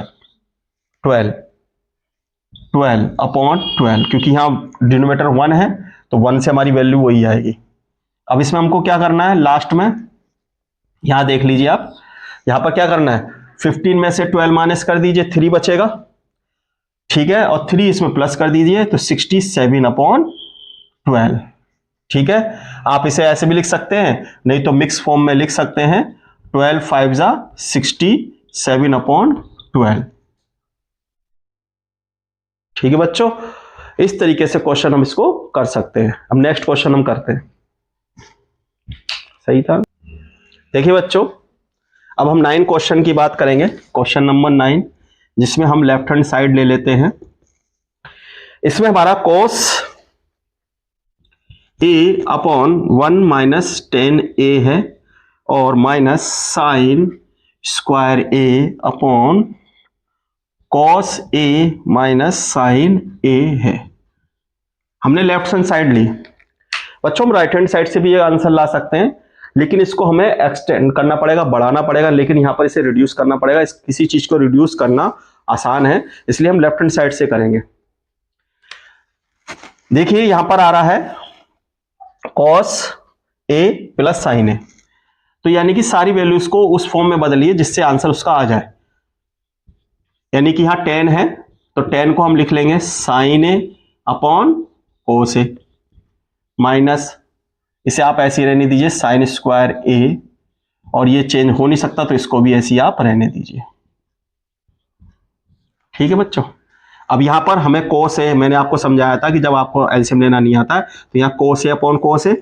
12/12 क्योंकि यहां डिनोमिनेटर 1 है तो 1 से हमारी वैल्यू वही आएगी। अब इसमें हमको क्या करना है, लास्ट में यहां देख लीजिए आप, यहां पर क्या करना है 15 में से 12 माइनस कर दीजिए, 3 बचेगा, ठीक है, और 3 इसमें प्लस कर दीजिए तो 67/12। ठीक है, आप इसे ऐसे भी लिख सकते हैं, नहीं तो मिक्स फॉर्म में लिख सकते हैं 12 5 जा 67/12। ठीक है बच्चों, इस तरीके से क्वेश्चन हम इसको कर सकते हैं। अब नेक्स्ट क्वेश्चन हम करते हैं, सही था। देखिए बच्चों, अब हम 9 क्वेश्चन की बात करेंगे, क्वेश्चन नंबर 9, जिसमें हम लेफ्ट हैंड साइड ले लेते हैं। इसमें हमारा cos a/1 माइनस 10a है, और minus sine square a/cos a minus sine a है। हमने लेफ्ट हैंड साइड ली। बच्चों हम राइट हैंड साइड से भी ये आंसर ला सकते हैं, लेकिन इसको हमें एक्सटेंड करना पड़ेगा, बढ़ाना पड़ेगा, लेकिन यहां पर इसे रिड्यूस करना पड़ेगा। किसी चीज को रिड्यूस करना आसान है, इसलिए हम लेफ्ट हैंड साइड से करेंगे। देखिए यहां पर आ रहा है cos a plus sign a, तो यानी कि सारी वैल्यूज को उस फॉर्म में बदलिए जिससे आंसर उसका आ जाए। यानी कि यहां 10 है तो 10 को हम लिख लेंगे साइन a/cos a, माइनस इसे आप ऐसे ही रहने दीजिए साइन स्क्वायर a, और ये चेंज हो नहीं सकता तो इसको भी ऐसे ही आप रहने दीजिए। ठीक है बच्चों, अब यहां पर हमें cos a, मैंने आपको समझाया था कि जब आपको एलसीएम लेना नहीं आता है तो यहां cos a/cos a,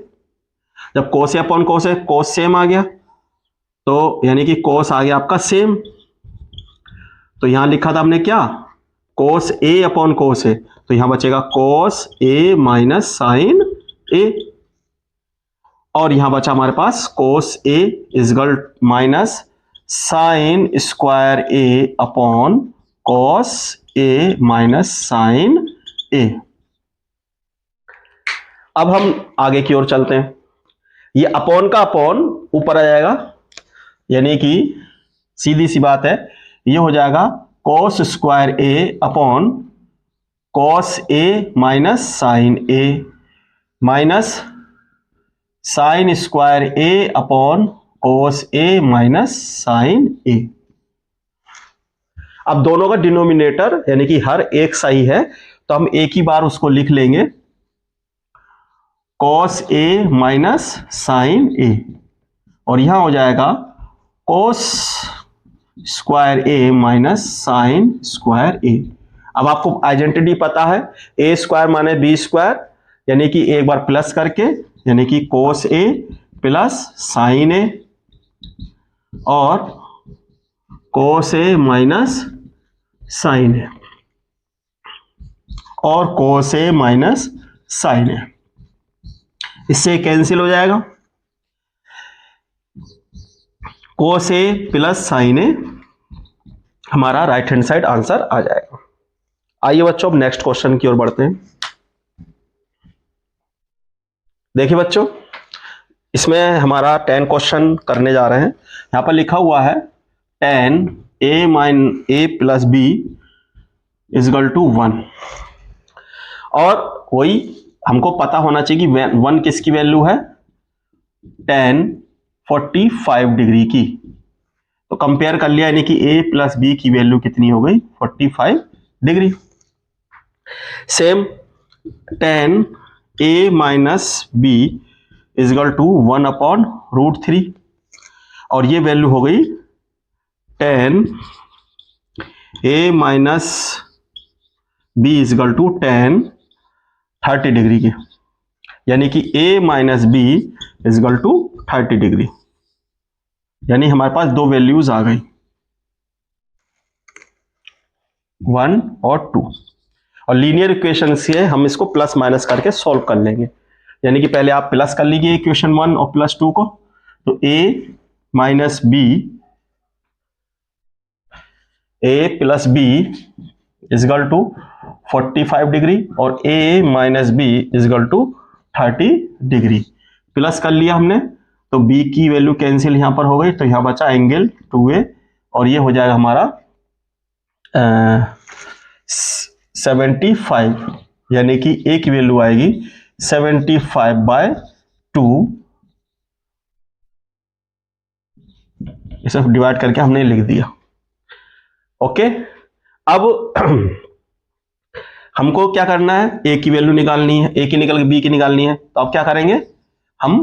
जब cos a/cos a cos same आ गया तो यानी कि cos आ गया आपका सेम, तो यहां लिखा था हमने क्या cos a/cos a, तो यहां बचेगा cos a minus sine a, और यहां बचा हमारे पास cos a equal minus sine square A upon cos A minus sine A. अब हम आगे की ओर चलते हैं। ये अपॉन का अपॉन ऊपर आ जाएगा, यानी कि सीधी सी बात है, ये हो जाएगा cos square A upon cos A minus sine A minus sine square A upon cos A minus sine A. अब दोनों का डिनोमिनेटर यानी कि हर एक सही है, तो हम एक ही बार उसको लिख लेंगे कॉस ए माइनस साइन ए, और यहां हो जाएगा कॉस स्क्वायर ए माइनस साइन स्क्वायर ए। अब आपको आइडेंटिटी पता है, ए स्क्वायर माने बी स्क्वायर, यानी कि एक बार प्लस करके, यानी कि कोस ए प्लस साइन ए और कोस ए माइनस साइन ए और कोस ए माइनस साइन ए, इससे कैंसिल हो जाएगा। कोस ए प्लस साइन ए हमारा राइट हैंड साइड आंसर आ जाएगा। आइए बच्चों अब नेक्स्ट क्वेश्चन की ओर बढ़ते हैं। देखिए बच्चों, इसमें हमारा 10 क्वेश्चन करने जा रहे हैं। यहां पर लिखा हुआ है tan a minus a plus B is equal to 1, और वही हमको पता होना चाहिए कि 1 किसकी वैल्यू है, tan 45 डिग्री की। तो कंपेयर कर लिया, यानी कि a प्लस बी की वैल्यू कितनी हो गई, 45 degree. Same tan a minus B is equal to 1 upon √3, और ये वैल्यू हो गई tan a minus B is equal to tan 30 degree की, यानी कि a minus B is equal to 30 degree, यानी हमारे पास दो वैल्यूज आ गई 1 और 2। और लीनियर इक्वेशन से हम इसको प्लस माइनस करके सॉल्व कर लेंगे, यानी कि पहले आप प्लस कर लीजिए इक्वेशन 1 और प्लस 2 को, तो a minus B, a plus B is equal to 45 degree और a minus B is equal to 30 degree. Plus कर लिया हमने, तो b की वैल्यू कैंसिल यहां पर हो गई, तो यहां बचा एंगल 2a, और ये हो जाएगा हमारा 75, यानी कि a की वैल्यू आएगी 75/2। इसे डिवाइड करके हमने लिख दिया। ओके, अब हमको क्या करना है, a की वैल्यू निकालनी है, a की निकल के b की निकालनी है। तो अब क्या करेंगे हम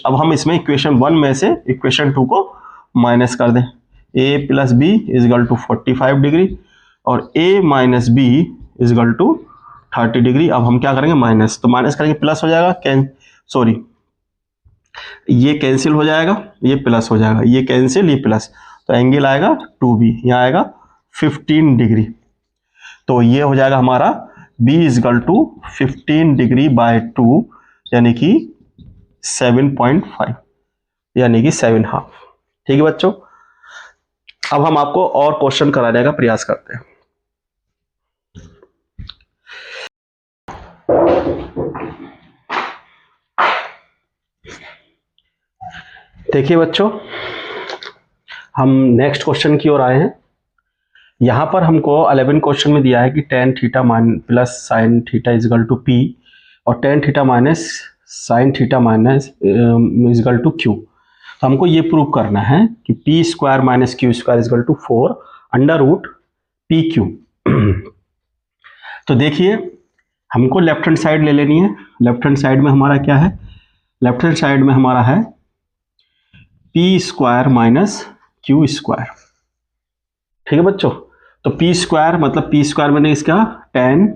अब हम इसमें इक्वेशन 1 में से इक्वेशन 2 को माइनस कर दें। a plus B is equal to 45 degree और a minus B is equal to 30 degree. अब हम क्या करेंगे माइनस, तो माइनस करेंगे प्लस हो जाएगा, सॉरी ये कैंसिल हो जाएगा, ये प्लस हो जाएगा, ये कैंसिल, ये प्लस, तो एंगल आएगा 2b, यहाँ आएगा 15 डिग्री। तो ये हो जाएगा हमारा b is equal to 15 degree by 2, यानी कि 7.5, यानी कि 7.5। ठीक है बच्चों, अब हम आपको और क्वेश्चन कराने का प्रयास करते हैं। देखिए बच्चों, हम नेक्स्ट क्वेश्चन की ओर आए हैं। यहां पर हमको 11 क्वेश्चन में दिया है कि tan theta plus sine theta is equal to p और tan theta minus sine theta minus is equal to q। तो हमको ये प्रूव करना है कि p square minus q square is equal to 4 under root P Q. तो देखिए, हमको लेफ्ट हैंड साइड ले लेनी है। लेफ्ट हैंड साइड में हमारा क्या है, लेफ्ट हैंड साइड में हमारा है P square minus Q square. ठीक है बच्चों, तो पी स्क्वायर मतलब पी स्क्वायर मैंने इसका tan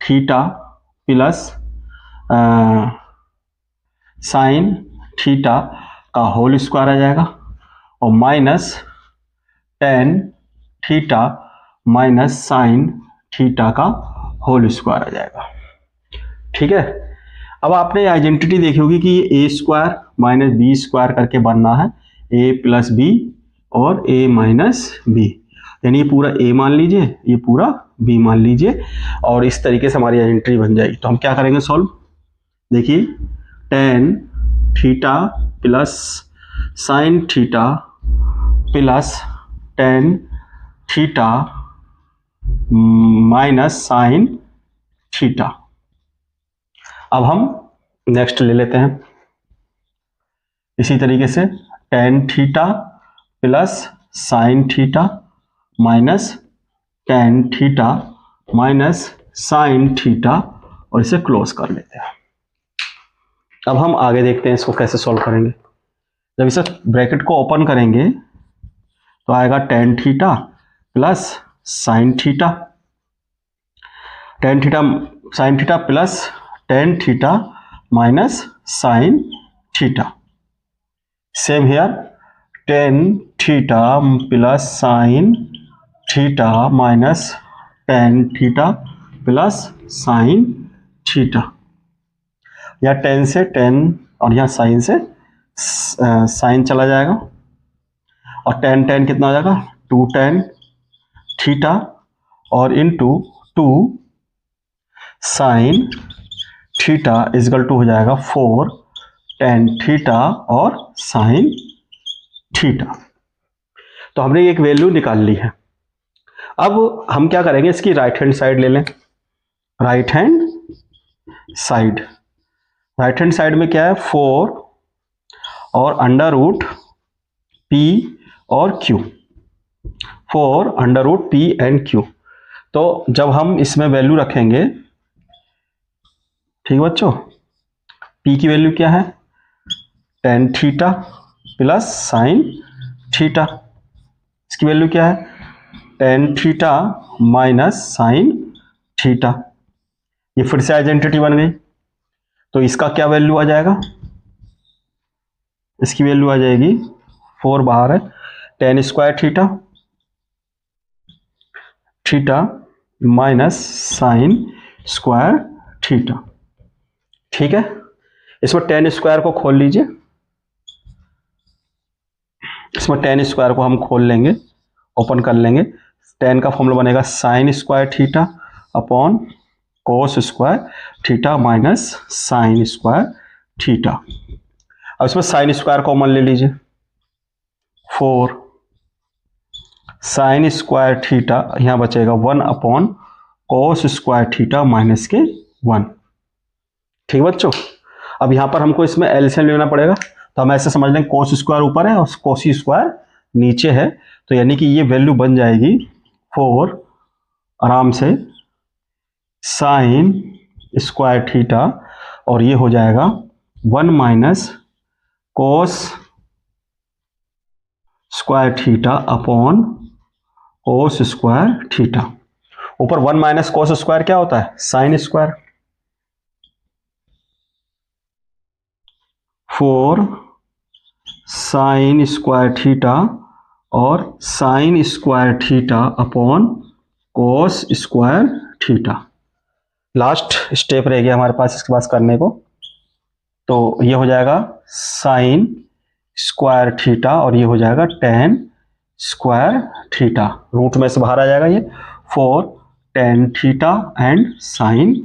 theta plus sine theta का होल स्क्वायर आ जाएगा और minus tan theta minus sine theta का होल स्क्वायर आ जाएगा। ठीक है, अब आपने आइडेंटिटी देखी होगी कि ये ए स्क्वायर माइनस बी स्क्वायर करके बनना है ए प्लस बी और ए माइनस बी, यानी ये पूरा ए मान लीजिए, ये पूरा बी मान लीजिए, और इस तरीके से हमारी एंट्री बन जाएगी। तो हम क्या करेंगे सॉल्व, देखिए tan theta plus sine theta plus tan theta minus sine theta. अब हम नेक्स्ट ले लेते हैं इसी तरीके से, tan theta plus sine theta minus tan theta minus sine theta, और इसे क्लोज कर लेते हैं। अब हम आगे देखते हैं इसको कैसे सॉल्व करेंगे। जब इसे ब्रैकेट को ओपन करेंगे तो आएगा tan theta plus sine theta, tan theta sine theta plus tan theta minus sine theta. Same here, tan theta plus sine theta minus tan theta plus sine theta. या टेन से टेन और यहाँ साइन से साइन चला जाएगा, और टेन टेन कितना हो जाएगा, टू टेन थीटा, और into two sine theta is equal to हो जाएगा फोर टेन थीटा और साइन थीटा। तो हमने एक वैल्यू निकाल ली है। अब हम क्या करेंगे, इसकी राइट हैंड साइड ले लें। Right hand side, right hand side में क्या है, फोर और अंडर रूट पी और Q, four under root P and Q. तो जब हम इसमें वैल्यू रखेंगे, ठीक बच्चों, पी की वैल्यू क्या है, tan theta plus sine theta, इसकी वैल्यू क्या है, tan theta minus sine theta. ये फिर से आइडेंटिटी बन गई, तो इसका क्या वैल्यू आ जाएगा, इसकी वैल्यू आ जाएगी, फोर बाहर है, ten square theta theta minus sine square theta. ठीक है, इसमें टेन स्क्वायर को खोल लीजिए, इसमें टेन स्क्वायर को हम खोल लेंगे, ओपन कर लेंगे। टेन का फॉर्मूला बनेगा sign square theta upon cos square theta minus sine square theta. अब इसमें साइन स्क्वायर कॉमन ले लीजिए, फोर साइन स्क्वायर थीटा, यहां बचेगा one upon cos square theta minus के वन। ठीक बच्चों, अब यहां पर हमको इसमें एलसीएम लेना पड़ेगा, तो हम ऐसे समझ लें कोस स्क्वायर ऊपर है और कोस स्क्वायर नीचे है, तो यानी कि ये वैल्यू बन जाएगी फोर आराम से साइन स्क्वायर थीटा, और ये हो जाएगा one minus cos square theta upon cos square theta. ऊपर वन माइनस कोस स्क्वायर क्या होता है, sine square, four sine square theta और sine square theta upon cos square theta. Last step रह गया हमारे पास इसके पास करने को, तो ये हो जाएगा साइन स्क्वायर थीटा और ये हो जाएगा टेन स्क्वायर थीटा, रूट में से बाहर आ जाएगा ये, four tan theta and sign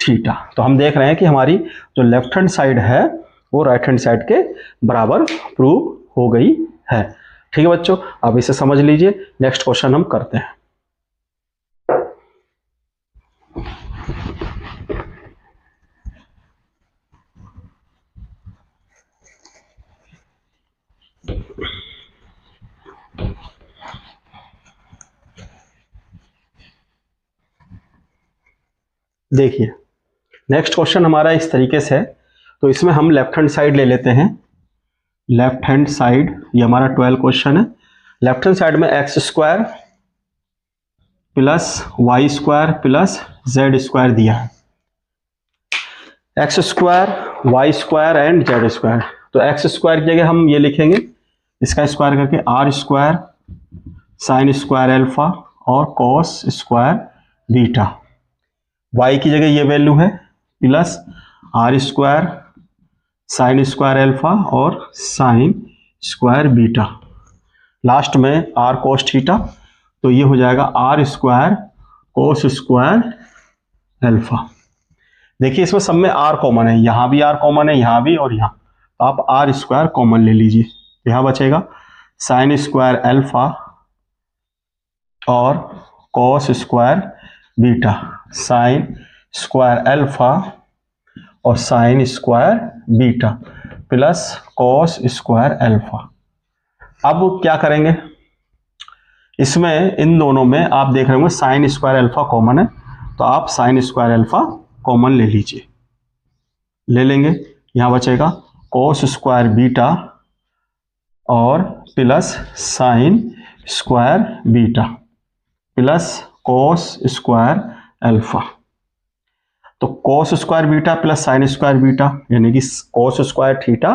theta. तो हम देख रहे हैं कि हमारी जो लेफ्ट हैंड साइड है वो राइट हैंड साइड के बराबर प्रूव हो गई है। ठीक है बच्चों, अब इसे समझ लीजिए, नेक्स्ट क्वेश्चन हम करते हैं। देखिए नेक्स्ट क्वेश्चन हमारा इस तरीके से है, तो इसमें हम लेफ्ट हैंड साइड ले लेते हैं। लेफ्ट हैंड साइड, ये हमारा 12 क्वेश्चन है। लेफ्ट हैंड साइड में X square plus Y square plus Z square दिया है। X square, Y square and Z square. तो एक्स स्क्वायर की जगह हम ये लिखेंगे, इसका स्क्वायर करके R square sine square alpha और कॉस स्क्वायर बीटा। वाई की जगह ये वैल्यू है plus R square sine square alpha और साइन स्क्वायर बीटा, लास्ट में आर कोस थीटा, तो ये हो जाएगा are square cos square alpha. देखिए इसमें सब में आर कॉमन है, यहां भी आर कॉमन है, यहां भी और यहां, तो आप आर स्क्वायर कॉमन ले लीजिए, यहां बचेगा साइन स्क्वायर अल्फा और cos square beta, sine square alpha और sine square beta plus cos square alpha. अब क्या करेंगे, इसमें इन दोनों में आप देख रहे होंगे साइन स्क्वायर अल्फा कॉमन है, तो आप साइन स्क्वायर अल्फा कॉमन ले लीजिए, ले लेंगे, यहां बचेगा कॉस स्क्वायर बीटा और plus sine square beta plus cos square alpha. तो cos square beta plus sine square beta यानी कि cos square theta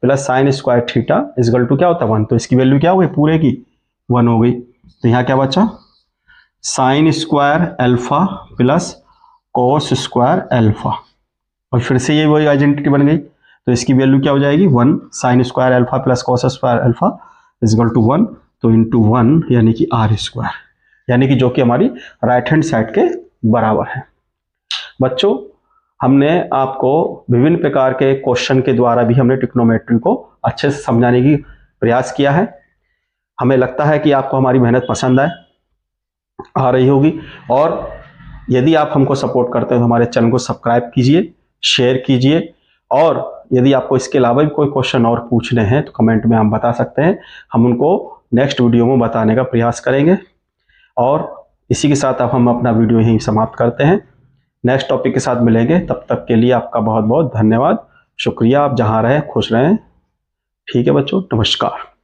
plus sine square theta equal to क्या होता है 1, तो इसकी वैल्यू क्या हो गई पूरे की 1 हो गई। तो यहाँ क्या बचा sign square alpha plus cos square alpha, और फिर से ये वही आइडेंटिटी बन गई, तो इसकी वैल्यू क्या हो जाएगी 1, sine square alpha plus cos square alpha equal to 1, तो इंटू 1 यानी कि आर स्क्वायर, यानी कि जो कि हमारी राइट हैंड साइड के बराबर है। बच्चों हमने आपको विभिन्न प्रकार के क्वेश्चन के द्वारा भी हमने ट्रिग्नोमेट्री को अच्छे से समझाने की प्रयास किया है। हमें लगता है कि आपको हमारी मेहनत पसंद आ रही होगी, और यदि आप हमको सपोर्ट करते हैं तो हमारे चैनल को सब्सक्राइब कीजिए, शेयर कीजिए, और यदि आपको इसके अलावा भी कोई क्वेश्चन और पूछने हैं तो कमेंट में हम बता सकते हैं, हम उनको नेक्स्ट वीडियो में बताने का प्रयास करेंगे। और इसी के साथ अब हम अपना वीडियो यहीं समाप्त करते हैं, नेक्स्ट टॉपिक के साथ मिलेंगे, तब तक के लिए आपका बहुत बहुत धन्यवाद, शुक्रिया। आप जहां रहें खुश रहें। ठीक है बच्चों, नमस्कार।